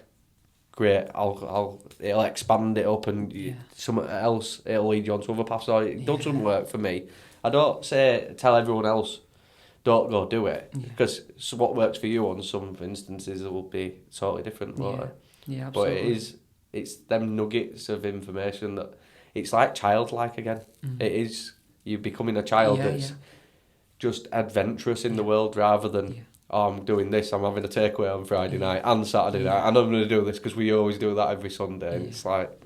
great, it'll expand it up, and something else, it'll lead you on to other paths. So it doesn't work for me. I don't tell everyone else, don't go do it, because what works for you on some instances will be totally different. Yeah, absolutely. But it's them nuggets of information that it's like childlike again. It is you becoming a child that's just adventurous in the world rather than I'm doing this, I'm having a takeaway on Friday night and Saturday night, and I'm going to do this because we always do that every Sunday. And it's like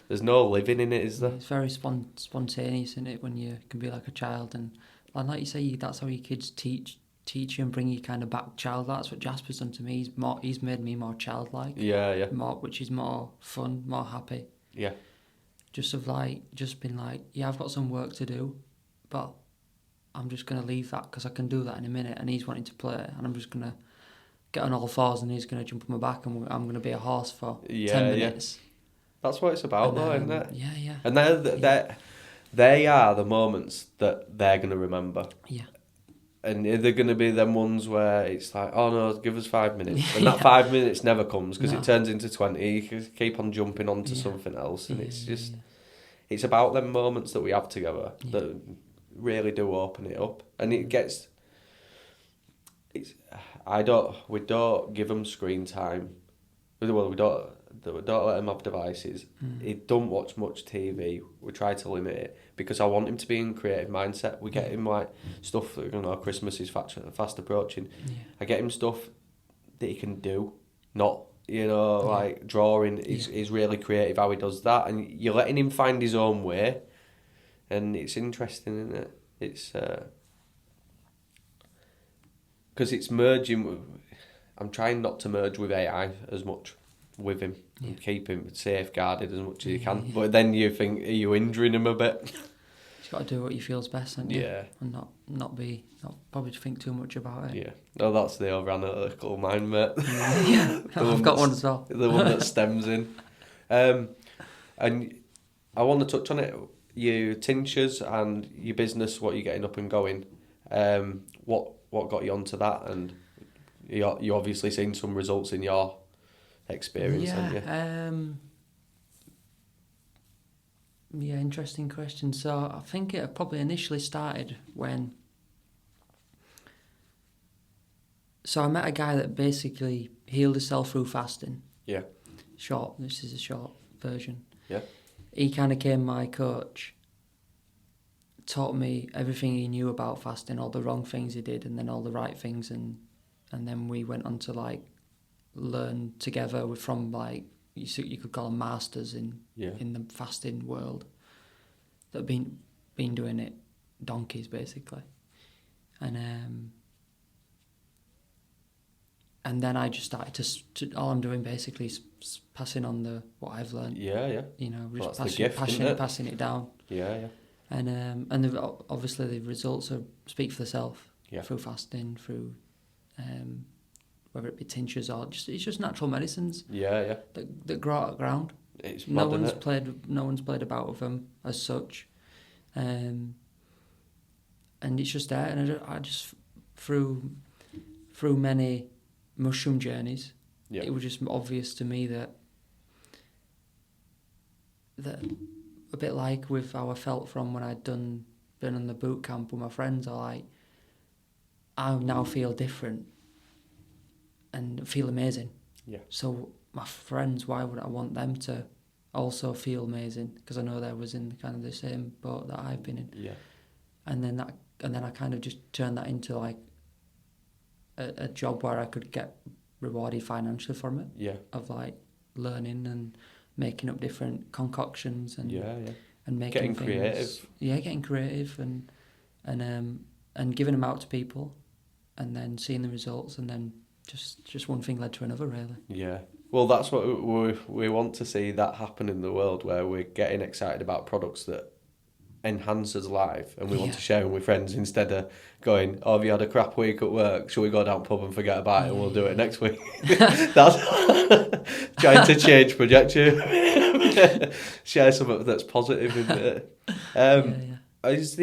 there's no living in it, is there? It's very spontaneous, isn't it, when you can be like a child, and like you say, that's how your kids teach you and bring you kind of back childlike. That's what Jasper's done to me. He's made me more childlike. Yeah. Which is more fun, more happy. Yeah. Just been like, I've got some work to do, but I'm just going to leave that because I can do that in a minute, and he's wanting to play, and I'm just going to get on all fours and he's going to jump on my back and I'm going to be a horse for 10 minutes. That's what it's about, though, isn't it? Yeah. And they are the moments that they're going to remember. Yeah. And they're going to be them ones where it's like, oh no, give us 5 minutes. And that 5 minutes never comes because it turns into 20. You keep on jumping onto something else. And it's just, it's about them moments that we have together that really do open it up. And it gets, we don't give them screen time. Well, we don't let them have devices. He don't watch much TV. We try to limit it because I want him to be in creative mindset. We get him like stuff that, Christmas is fast approaching. I get him stuff that he can do, not like drawing. He's really creative how he does that, and you're letting him find his own way, and it's interesting, isn't it? It's because it's merging. I'm trying not to merge with AI as much with him and keep him safeguarded as much as you can. But then you think, are you injuring him a bit? You've got to do what you feel's best, haven't you? Yeah. And not probably think too much about it. Yeah. No, that's the over-analytical mind, mate. Yeah. I've got one as well. The one that stems in. And I want to touch on it. Your tinctures and your business, what you're getting up and going. What got you onto that? And you obviously seen some results in your experience, haven't you? Interesting question. So I think it probably initially started when... So I met a guy that basically healed himself through fasting. Yeah. This is a short version. Yeah. He kind of became my coach, taught me everything he knew about fasting, all the wrong things he did and then all the right things, and then we went on to learn together from you could call them masters in the fasting world that have been doing it donkeys basically, and then I just started to all I'm doing basically is passing on what I've learned. Passing it down. And obviously the results speak for themselves through fasting, through whether it be tinctures or it's just natural medicines. That grow out of the ground. It's no one's played about with them as such, and it's just there. And I just through many mushroom journeys, it was just obvious to me that that a bit like with how I felt from when been on the boot camp with my friends, I now feel different and feel amazing. Yeah. So my friends, why would I want them to also feel amazing? Because I know they was in kind of the same boat that I've been in. Yeah. And then I kind of just turned that into like a job where I could get rewarded financially from it. Yeah. Of like learning and making up different concoctions and and making getting things, creative. Yeah, getting creative and giving them out to people, and then seeing the results, and then just one thing led to another, really. Yeah. Well, that's what we want to see that happen in the world, where we're getting excited about products that enhance us life, and we want to share them with friends instead of going, oh, have you had a crap week at work? Shall we go down pub and forget about it and we'll do it next week? That's trying to change trajectory. Share something that's positive, isn't it? Is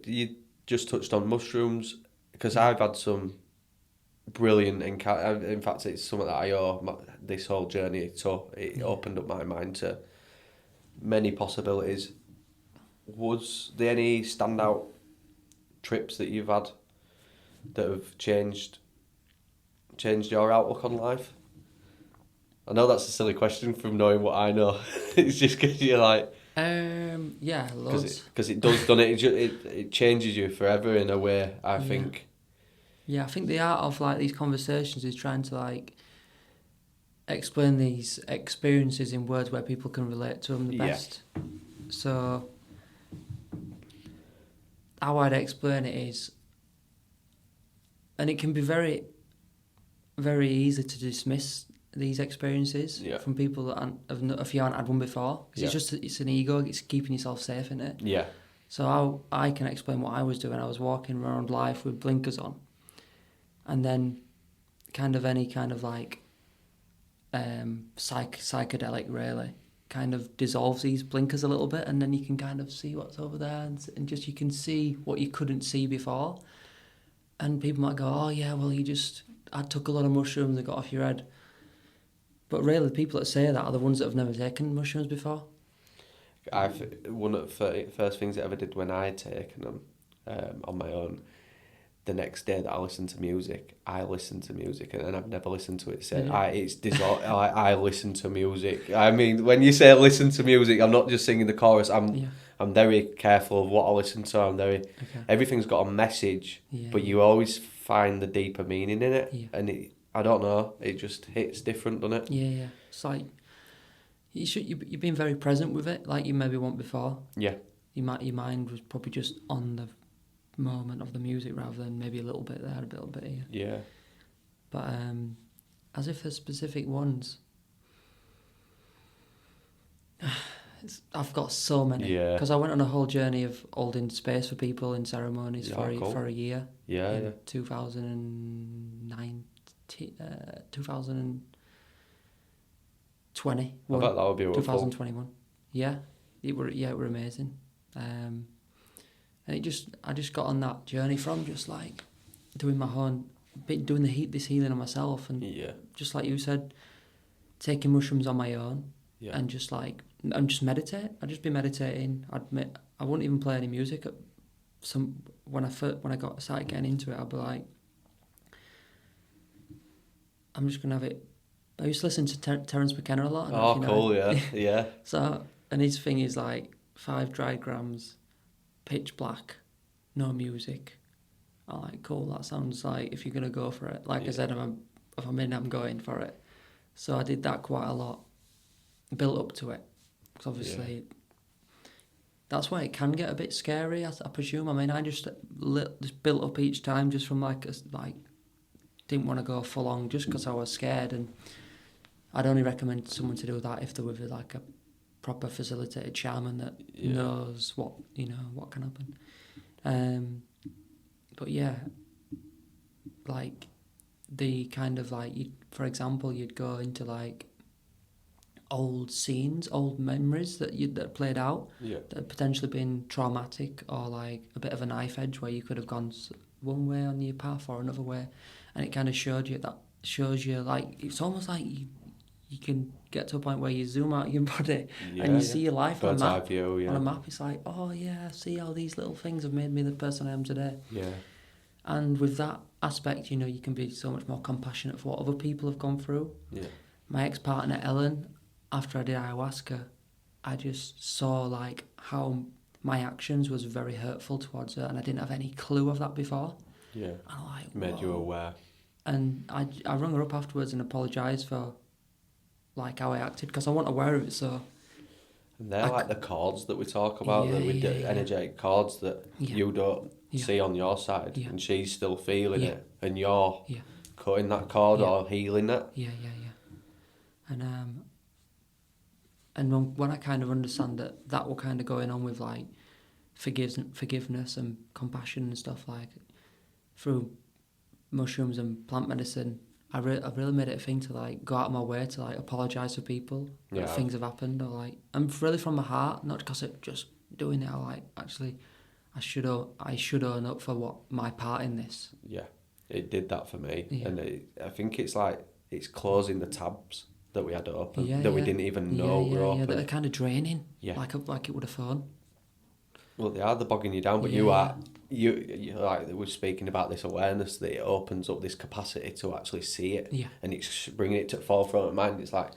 you just touched on mushrooms, because I've had some brilliant encounter. In fact, it's something that I owe this whole journey, so it opened up my mind to many possibilities. Was there any standout trips that you've had that have changed your outlook on life? I know that's a silly question from knowing what I know. It's just because you're like... loads. Because it does, doesn't it? It changes you forever in a way, I think. Yeah, I think the art of like these conversations is trying to like explain these experiences in words where people can relate to them the best. So how I'd explain it is, and it can be very, very easy to dismiss these experiences from people that if you haven't had one before, because it's an ego, it's keeping yourself safe, isn't it? Yeah. So how I can explain what I was doing. I was walking around life with blinkers on, and then any kind of like psychedelic really kind of dissolves these blinkers a little bit, and then you can kind of see what's over there, and just you can see what you couldn't see before. And people might go, oh yeah, well I took a lot of mushrooms and got off your head. But really, the people that say that are the ones that have never taken mushrooms before. One of the first things I ever did when I had taken them on my own, the next day that I listened to music, and I've never listened to it since. I listen to music. I mean, when you say listen to music, I'm not just singing the chorus. I'm very careful of what I listen to. Everything's got a message, but you always find the deeper meaning in it, and I don't know, it just hits different, doesn't it? Yeah. It's like you've been very present with it, like you maybe weren't before. Yeah. Your mind was probably just on the moment of the music rather than maybe a little bit there, a little bit here. Yeah. But as if there's specific ones, I've got so many. Yeah. Because I went on a whole journey of holding space for people in ceremonies for a year. Yeah. In 2020. I bet that would be 2021. Yeah, it were amazing. And I just got on that journey from just like doing my own, doing this healing on myself, and just like you said, taking mushrooms on my own, and just like and just meditate. I'd just be meditating. I wouldn't even play any music. When I started getting into it, I'd be like, I'm just gonna have it. I used to listen to Terence McKenna a lot. Oh, cool! Yeah. So, and his thing is like 5 dry grams, pitch black, no music. I'm like, cool. That sounds like if you're gonna go for it. Like I said, if I'm in, I'm going for it. So I did that quite a lot. Built up to it, because obviously that's why it can get a bit scary. I presume. I mean, I just built up each time just from didn't want to go full on just because I was scared, and I'd only recommend someone to do that if they're with like a proper facilitated shaman that knows what can happen. But yeah, like the kind of like for example, you'd go into like old scenes, old memories that played out that had potentially been traumatic, or like a bit of a knife edge where you could have gone one way on your path or another way, and it kind of shows you like it's almost like you can get to a point where you zoom out your body Yeah, and you yeah. see your life on a Bird's eye map. view, yeah. On a map, it's like, oh yeah, see how these little things have made me the person I am today. Yeah. And with that aspect, you can be so much more compassionate for what other people have gone through. Yeah. My ex-partner Ellen, after I did ayahuasca, I just saw like how my actions was very hurtful towards her, and I didn't have any clue of that before. Yeah. And I'm like, Made you whoa. aware. And I rung her up afterwards and apologised for like how I acted, because I wasn't aware of it. So And they're like the chords that we talk about, Yeah, that we do, yeah, yeah. energetic chords that Yeah. you don't Yeah. see on your side, Yeah. and she's still feeling Yeah. it, and you're yeah, cutting that cord Yeah. or healing it. yeah, and when I kind of understand that were kind of going on with like forgiveness and compassion and stuff, like through mushrooms and plant medicine, I've really made it a thing to like go out of my way to like apologise to people Yeah. that things have happened, or like I'm really from my heart, not because of just doing it. I like actually I should own up for what my part in this. Yeah, it did that for me, Yeah. and I think it's like it's closing the tabs that we had open, Yeah, that we yeah. didn't even know were open. Yeah, that are kind of draining. Yeah. Like it would have phone. Well, they are, they're bogging you down, but Yeah, you like we're speaking about this awareness, that it opens up this capacity to actually see it, Yeah. and it's bringing it to the forefront of mind. It's like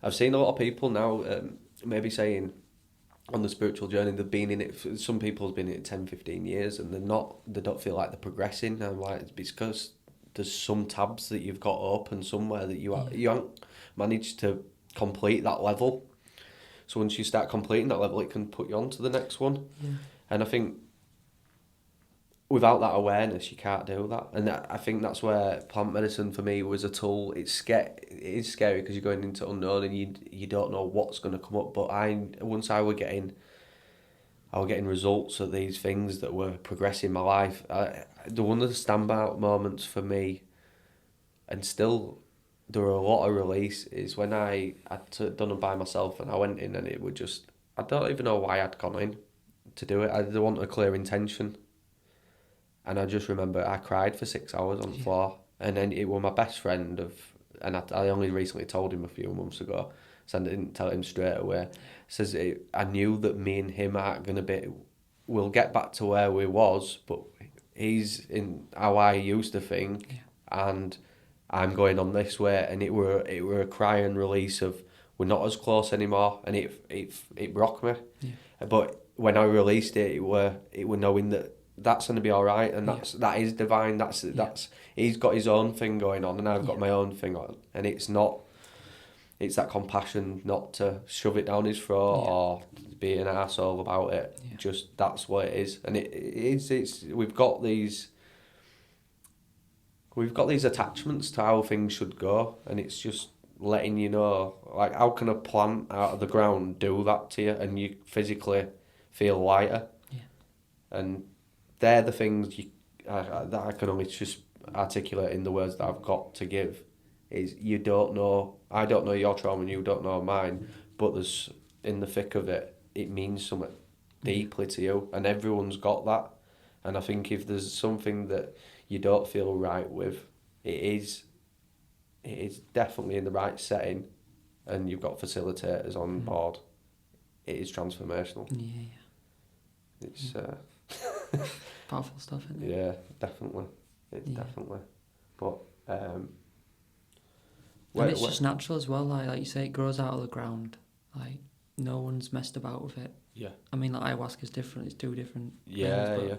I've seen a lot of people now maybe saying on the spiritual journey they've been in it. Some people have been in it 10, 15 years, and they don't feel like they're progressing. And I'm like, it's because there's some tabs that you've got open somewhere that you haven't managed to complete that level. So once you start completing that level, it can put you on to the next one. Yeah. And I think without that awareness, you can't do that. And I think that's where plant medicine for me was a tool. It is scary because you're going into unknown and you don't know what's going to come up. But once I was getting results of these things that were progressing my life. The one of the standout moments for me, and still there were a lot of release, is when I had done it by myself, and I went in and it would just, I don't even know why I'd gone in to do it. I didn't want a clear intention. And I just remember I cried for 6 hours on the floor. And then it was my best friend and I only recently told him a few months ago, so I didn't tell him straight away. Says I knew that me and him aren't going to be, we'll get back to where we was, but he's in how I used to think, and I'm going on this way. And it were a cry and release of we're not as close anymore, and it broke me. Yeah. But when I released it, it were knowing that that's going to be all right, and that is divine. That's he's got his own thing going on, and I've got my own thing on, and it's that compassion, not to shove it down his throat or be an arsehole about it. Just that's what it is, and it's we've got these attachments to how things should go, and it's just letting you know, like, how can a plant out of the ground do that to you, and you physically feel lighter, and they're the things that I can only just articulate in the words that I've got to give. Is I don't know your trauma and you don't know mine, but there's, in the thick of it, it means something deeply to you, and everyone's got that. And I think if there's something that you don't feel right with, it is definitely in the right setting, and you've got facilitators on board, it is transformational. It's powerful stuff, isn't it? Yeah, definitely. Definitely. But and it's just natural as well, like you say, it grows out of the ground. Like, no one's messed about with it. Yeah. I mean, like, ayahuasca's different, it's two different things,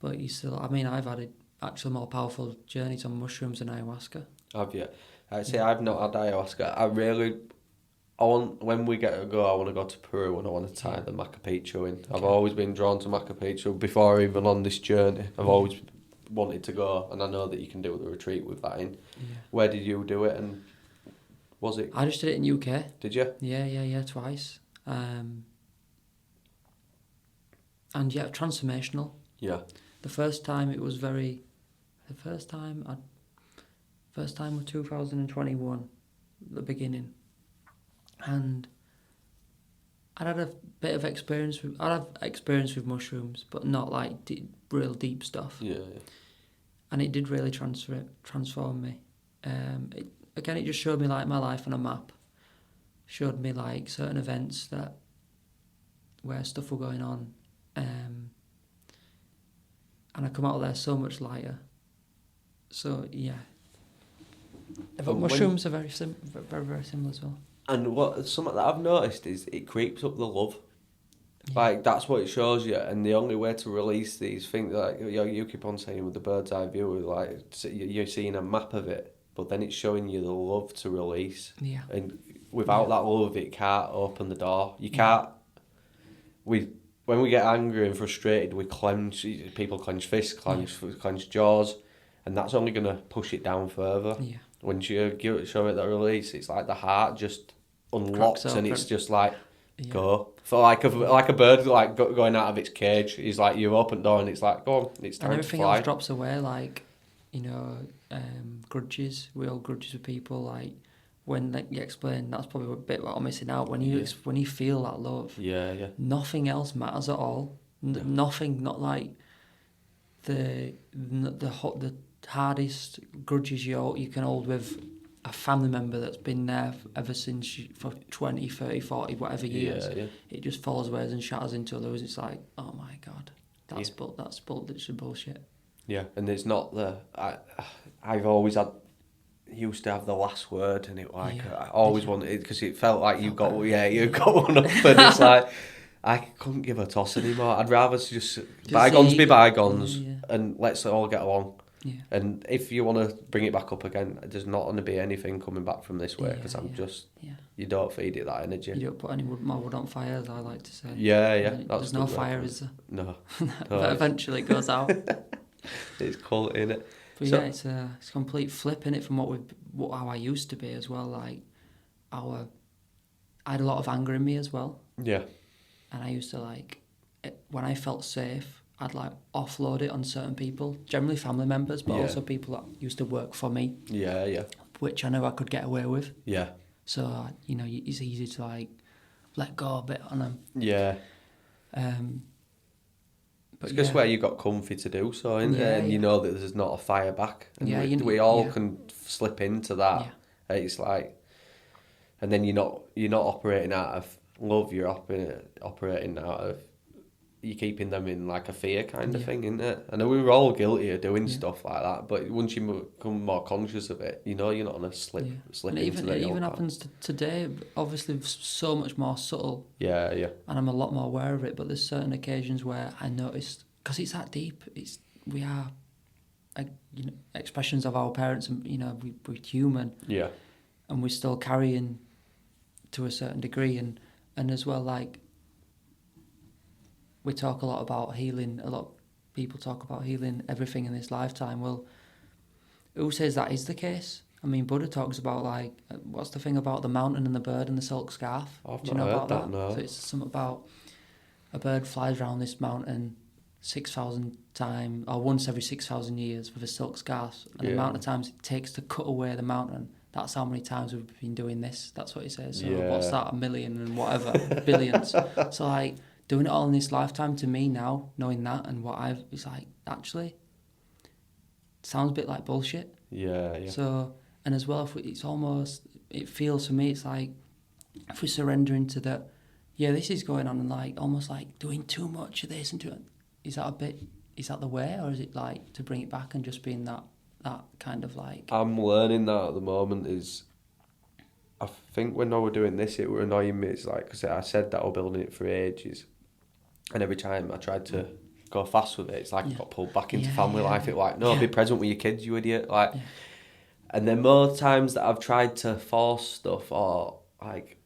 but you still, I mean, I've had actually more powerful journeys on mushrooms than ayahuasca. Have you? I'd say I've not had ayahuasca. When we get to go, I want to go to Peru and I want to tie the Machu Picchu in. Okay. I've always been drawn to Machu Picchu before even on this journey. I've always wanted to go, and I know that you can do the retreat with that in. Yeah. Where did you do it, and was it? I just did it in UK. Did you? Yeah, twice. And transformational. Yeah. The first time was 2021, the beginning. And I'd had a bit of experience with mushrooms, but not like real deep stuff. Yeah. And it did really transform me. again, it just showed me like my life on a map. Showed me like certain events where stuff were going on, and I come out of there so much lighter. So yeah, but mushrooms are very very similar as well. And something that I've noticed is it creeps up the love. Yeah. Like, that's what it shows you, and the only way to release these things, like you keep on saying with the bird's eye view, like you're seeing a map of it, but then it's showing you the love to release. Yeah. And without that love, it can't open the door. You can't. When we get angry and frustrated, people clench fists, clench jaws, and that's only going to push it down further. Yeah. Once you show it that release, it's like the heart just unlocks, and it's just like, go. For like a bird like going out of its cage, it's like you open the door and it's like, go on, it's time to fly. And everything else drops away, like, you know, grudges. We hold grudges with people, like, when like you explain, that's probably a bit what I'm missing out. When you feel that love, nothing else matters at all. Nothing, not like the hardest grudges you can hold with a family member that's been there ever since for 20, 30, 40, whatever years. It just falls away and shatters into others. It's like, oh my God, that's bullshit. Yeah, and it's not I've always used to have the last word, and it like I always wanted it because it felt like you got one up, and it's like I couldn't give a toss anymore. I'd rather just bygones be bygones, and let's all get along. Yeah. And if you want to bring it back up again, there's not going to be anything coming back from this way, because you don't feed it that energy. You don't put any more wood on fire, as I like to say. There's no fire, is there? No. But eventually it goes out. It's quality, innit? But so, it's a complete flip in it from how I used to be as well. Like I had a lot of anger in me as well. Yeah. And I used to when I felt safe, I'd like offload it on certain people, generally family members, but also people that used to work for me. Yeah. Which I know I could get away with. Yeah. So it's easy to like let go a bit on them. Yeah. But it's just where you got comfy to do so, isn't it? And you know that there's not a fire back. And we all can slip into that. Yeah. It's like, and then you're not operating out of love. You're operating out of, you're keeping them in like a fear kind of thing, isn't it? I know we were all guilty of doing stuff like that, but once you become more conscious of it, you're not gonna slip and into it. It even happens today, obviously so much more subtle. Yeah. And I'm a lot more aware of it, but there's certain occasions where I noticed, because it's that deep, we are expressions of our parents, and we're human. Yeah. And we're still carrying to a certain degree, and as well, like, we talk a lot about healing. A lot of people talk about healing everything in this lifetime. Well, who says that is the case? I mean, Buddha talks about, like, what's the thing about the mountain and the bird and the silk scarf? Do you know about that? No. So it's something about a bird flies around this mountain 6,000 times, or once every 6,000 years with a silk scarf. And the amount of times it takes to cut away the mountain, that's how many times we've been doing this. That's what he says. So what's that, 1 million and whatever, billions. So, like, doing it all in this lifetime, to me now, knowing that and it's like, actually, it sounds a bit like bullshit. Yeah. So, and as well, it feels for me, it's like, if we're surrendering to that, this is going on, and like, almost like doing too much of this and is that the way, or is it like to bring it back and just being that kind of like... I'm learning that at the moment I think when I were doing this, it were annoying me. It's like, because I said that I was building it for ages, and every time I tried to go fast with it, it's like I got pulled back into family life. It's like, no, be present with your kids, you idiot. Like, and then more times that I've tried to force stuff, or like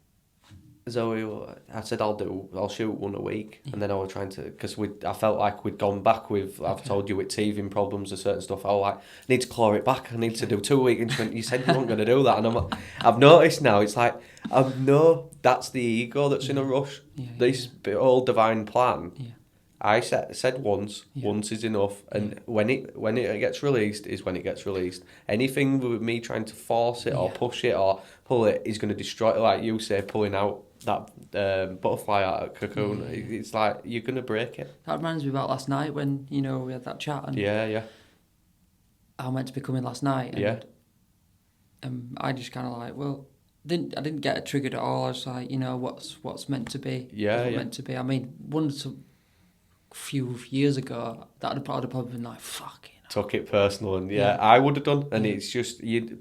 Zoe, I said I'll shoot one a week, and then I was trying to, because I felt like we'd gone back with, I've told you, with teething problems or certain stuff. I was like, I need to claw it back. I need to do 2 weeks. And she went, you said you weren't going to do that, and I'm like, I've noticed now. It's like, I know that's the ego that's in a rush. This whole divine plan. I said once is enough, and when it gets released is when it gets released. Anything with me trying to force it or push it or pull it is going to destroy it, like you say, pulling out that butterfly out of cocoon. It's like, you're going to break it. That reminds me about last night when, we had that chat. And I meant to be coming last night. And I just kind of like, well, I didn't get triggered at all. I was like, what's meant to be. Yeah, What's yeah. meant to be. I mean, a few years ago, I'd have probably been like, fuck. Took it personal, and Yeah. I would have done. And Yeah. it's just you,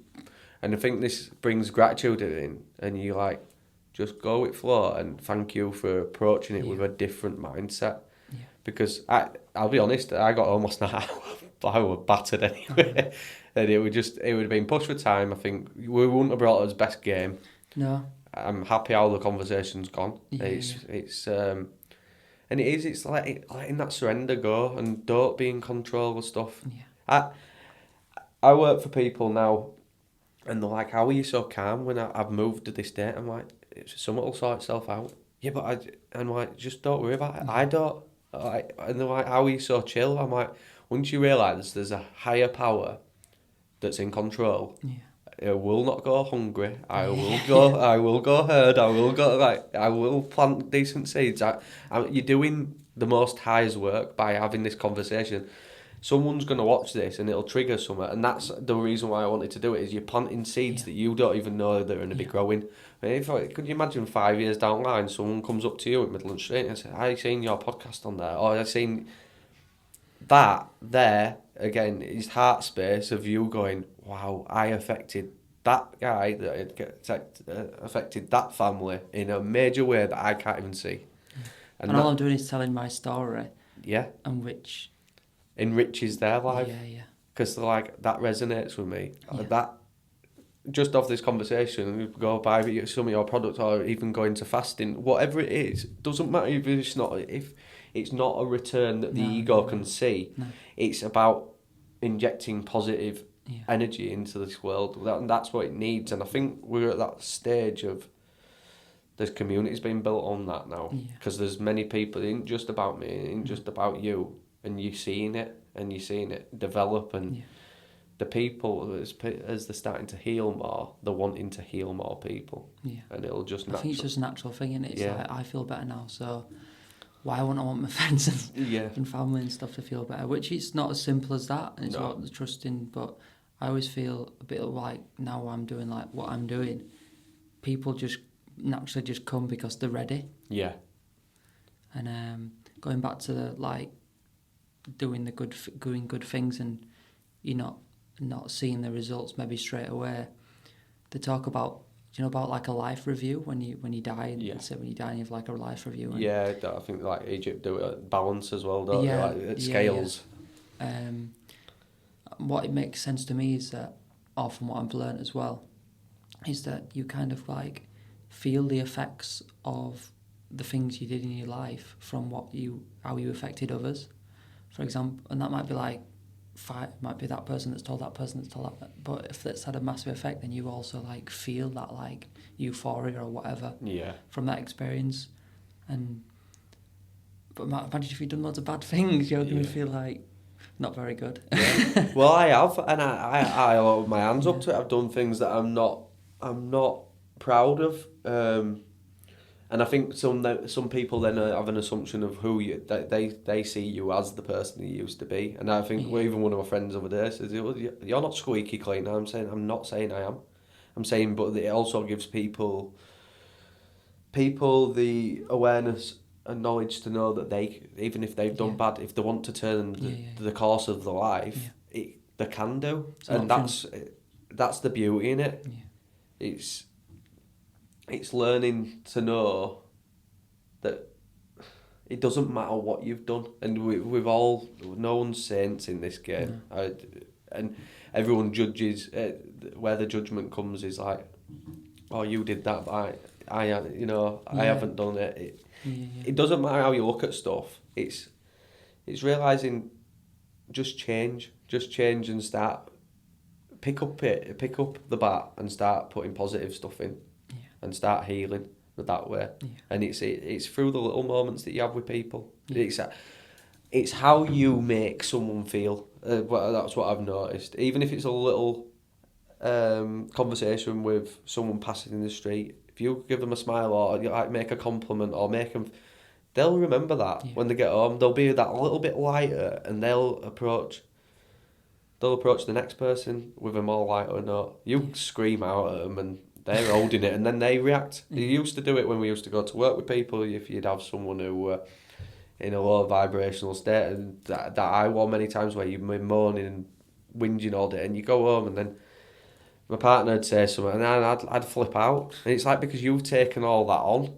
and I think this brings gratitude in, and you like just go with flow and thank you for approaching it with a different mindset. Yeah. Because I'll be honest, I got almost an hour. I was battered anyway, and it would have been pushed for time. I think we wouldn't have brought us best game. No. I'm happy how the conversation's gone. Yeah, It's and it's like letting that surrender go and don't be in control of stuff. Yeah. I work for people now, and they're like, "How are you so calm when I've moved to this date?" I'm like, "Something will sort itself out." Yeah, but I'm like, just don't worry about it. I don't. And they're like, "How are you so chill?" I'm like, once you realise there's a higher power that's in control, I will not go hungry. I will go. I will go herd. I will go I will plant decent seeds. You're doing the most highest work by having this conversation. Someone's going to watch this and it'll trigger something, and that's the reason why I wanted to do it. Is you're planting seeds that you don't even know they're going to be growing. I mean, could you imagine 5 years down the line, someone comes up to you at Midland Street and says, "I seen your podcast on there," or "I seen that there." Again, is heart space of you going, "Wow, I affected that guy that affected that family in a major way that I can't even see." And all I'm doing is telling my story. Yeah. And which enriches their life. Yeah. Because they're like, that resonates with me. Yeah. That, just off this conversation, go buy some of your products or even go into fasting, whatever it is, doesn't matter if it's not a return that the ego can see. No. It's about injecting positive energy into this world. That's what it needs. And I think we're at that stage of there's communities being built on that now. Because there's many people, it ain't just about me, it ain't just about you. And you're seeing it develop, and the people, as they're starting to heal more, they're wanting to heal more people. Yeah. And it'll just I think it's just a natural thing, and it's like, I feel better now, so why wouldn't I want my friends and family and stuff to feel better? Which it's not as simple as that, and it's about the trusting, but I always feel a bit like now I'm doing like what I'm doing, people just naturally just come because they're ready. Yeah. And going back to the, like, doing good things, and you're not seeing the results maybe straight away. They talk about, about like a life review when you die, and say when you die and you have like a life review. And I think like Egypt do it balance as well, don't they? Like at scales. Yeah. What it makes sense to me is that, or from what I've learned as well, is that you kind of like feel the effects of the things you did in your life from how you affected others. For example, and that might be like, might be that person that's told that person that's told that. But if that's had a massive effect, then you also like feel that like euphoria or whatever from that experience. But imagine if you've done loads of bad things, you're going to feel like not very good. Yeah. Well, I have, and I hold my hands up to it. I've done things that I'm not proud of. And I think some people then have an assumption of who they see you as the person you used to be. And I think even one of my friends over there says, "You're not squeaky clean." I'm not saying I am. I'm saying, but it also gives people the awareness and knowledge to know that they, even if they've done bad, if they want to turn the course of their life, they can do. And that's the beauty in it. Yeah. It's learning to know that it doesn't matter what you've done, and we've all, no one's saints in this game. And everyone judges, where the judgment comes is like, "Oh, you did that, but I haven't done it." It doesn't matter how you look at stuff. It's realising, just change and start pick up the bat and start putting positive stuff in. And start healing that way. And it's through the little moments that you have with people. It's how you make someone feel. That's what I've noticed. Even if it's a little conversation with someone passing in the street, if you give them a smile or like make a compliment or make them, they'll remember that when they get home. They'll be that little bit lighter, and they'll approach they'll approach the next person with a more lighter note. You scream out at them and they're holding it, and then they react. You used to do it when we used to go to work with people. If you'd have someone who were in a low vibrational state, and that I wore many times where you've been moaning and whinging all day, and you go home and then my partner would say something and then I'd flip out. And it's like because you've taken all that on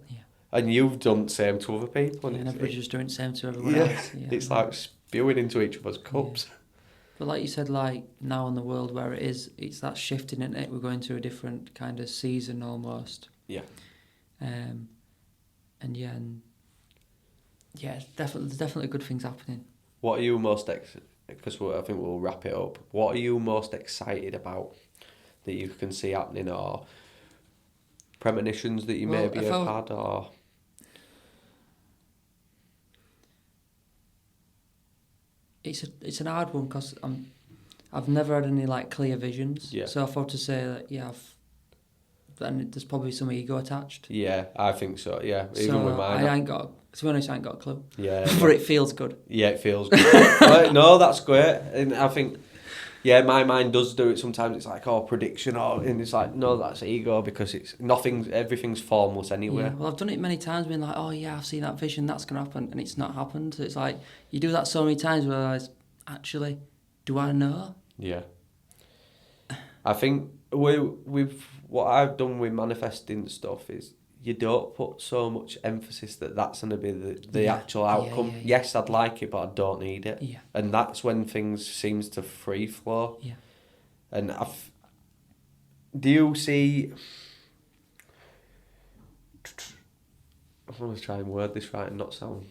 and you've done the same to other people. And everybody's just doing the same to everyone else. Yeah, it's like spewing into each other's cups. Yeah. But like you said, like now in the world where it is, it's that shifting, isn't it? We're going through a different kind of season almost. Yeah. And there's definitely good things happening. What are you most because I think we'll wrap it up. What are you most excited about that you can see happening, or premonitions that you maybe have had, or? It's an hard one because I've never had any like clear visions. Yeah. So if I were to say that, then there's probably some ego attached. Yeah, I think so. Yeah, so even with mine. To be honest, I ain't got a clue. Yeah. But it feels good. Yeah, it feels good. Right, no, that's great. And I think, my mind does do it sometimes. It's like, prediction, and it's like, no, that's ego because everything's formless anyway. Yeah, well, I've done it many times, being like, I've seen that vision, that's going to happen, and it's not happened. So it's like, you do that so many times where I realize, actually, do I know? Yeah. I think with what I've done with manifesting stuff is you don't put so much emphasis that that's going to be the actual outcome. Yeah. Yes, I'd like it, but I don't need it. Yeah. And that's when things seems to free flow. Yeah. And do you see... I'm going to try and word this right and not sound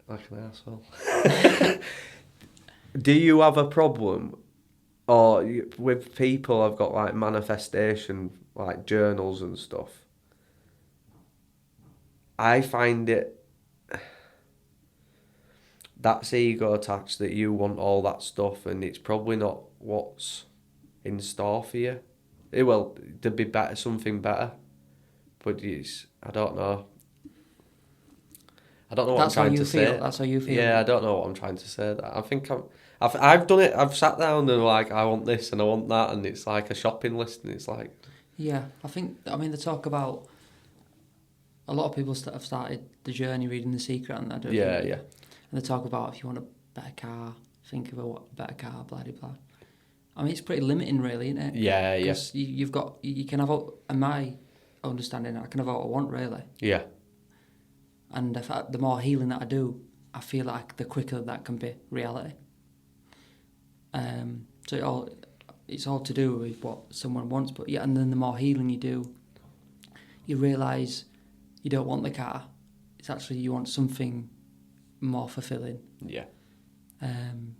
like an arsehole. Do you have a problem with people have got like manifestation, like journals and stuff? I find that's ego attached, that you want all that stuff and it's probably not what's in store for you. There'd be something better, but I don't know. I don't know what I'm trying to say. That's how you feel. Yeah, I don't know what I'm trying to say. I think I've done it. I've sat down and like, I want this and I want that, and it's like a shopping list, and it's like... Yeah, they talk about... A lot of people have started the journey reading The Secret, and they yeah. And they talk about if you want a better car, think of a better car, blah, blah, blah. I mean, it's pretty limiting, really, isn't it? Yeah, Because you can have, in my understanding, I can have what I want, really. Yeah. And the more healing that I do, I feel like the quicker that can be reality. So it's all to do with what someone wants, but and then the more healing you do, you realise you don't want the car. It's actually you want something more fulfilling. Yeah. And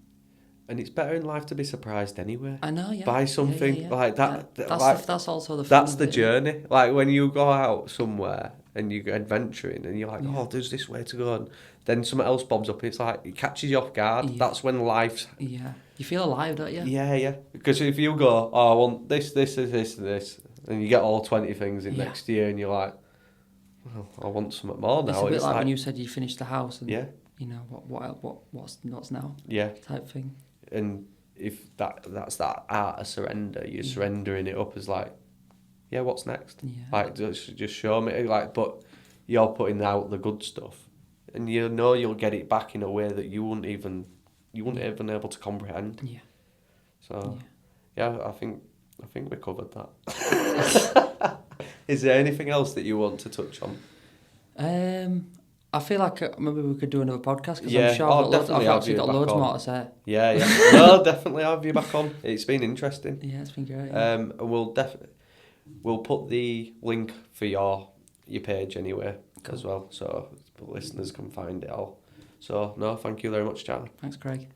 it's better in life to be surprised anyway. I know, yeah. By something like that. That's also the fun. That's the journey. Like when you go out somewhere and you go adventuring and you're like, there's this way to go, and then something else bobs up. It's like it catches you off guard. Yeah. That's when life's... Yeah. You feel alive, don't you? Yeah. Because if you go, I want this, and you get all 20 things in next year, and you're like, well, I want something more now. It's a bit like when you said you finished the house, and you know what's now? Yeah. Type thing. And if that's that art of surrender, you're surrendering it up as like, what's next? Yeah. Like just show me, like, but you're putting out the good stuff, and you know you'll get it back in a way that you wouldn't even able to comprehend. Yeah. So, I think we covered that. Is there anything else that you want to touch on? I feel like maybe we could do another podcast, because I'm sure I've actually got loads more to say. Yeah. No, definitely have you back on. It's been interesting. Yeah, it's been great. And we'll put the link for your page anyway as well, so the listeners can find it all. So, no, thank you very much, Charlie. Thanks, Craig.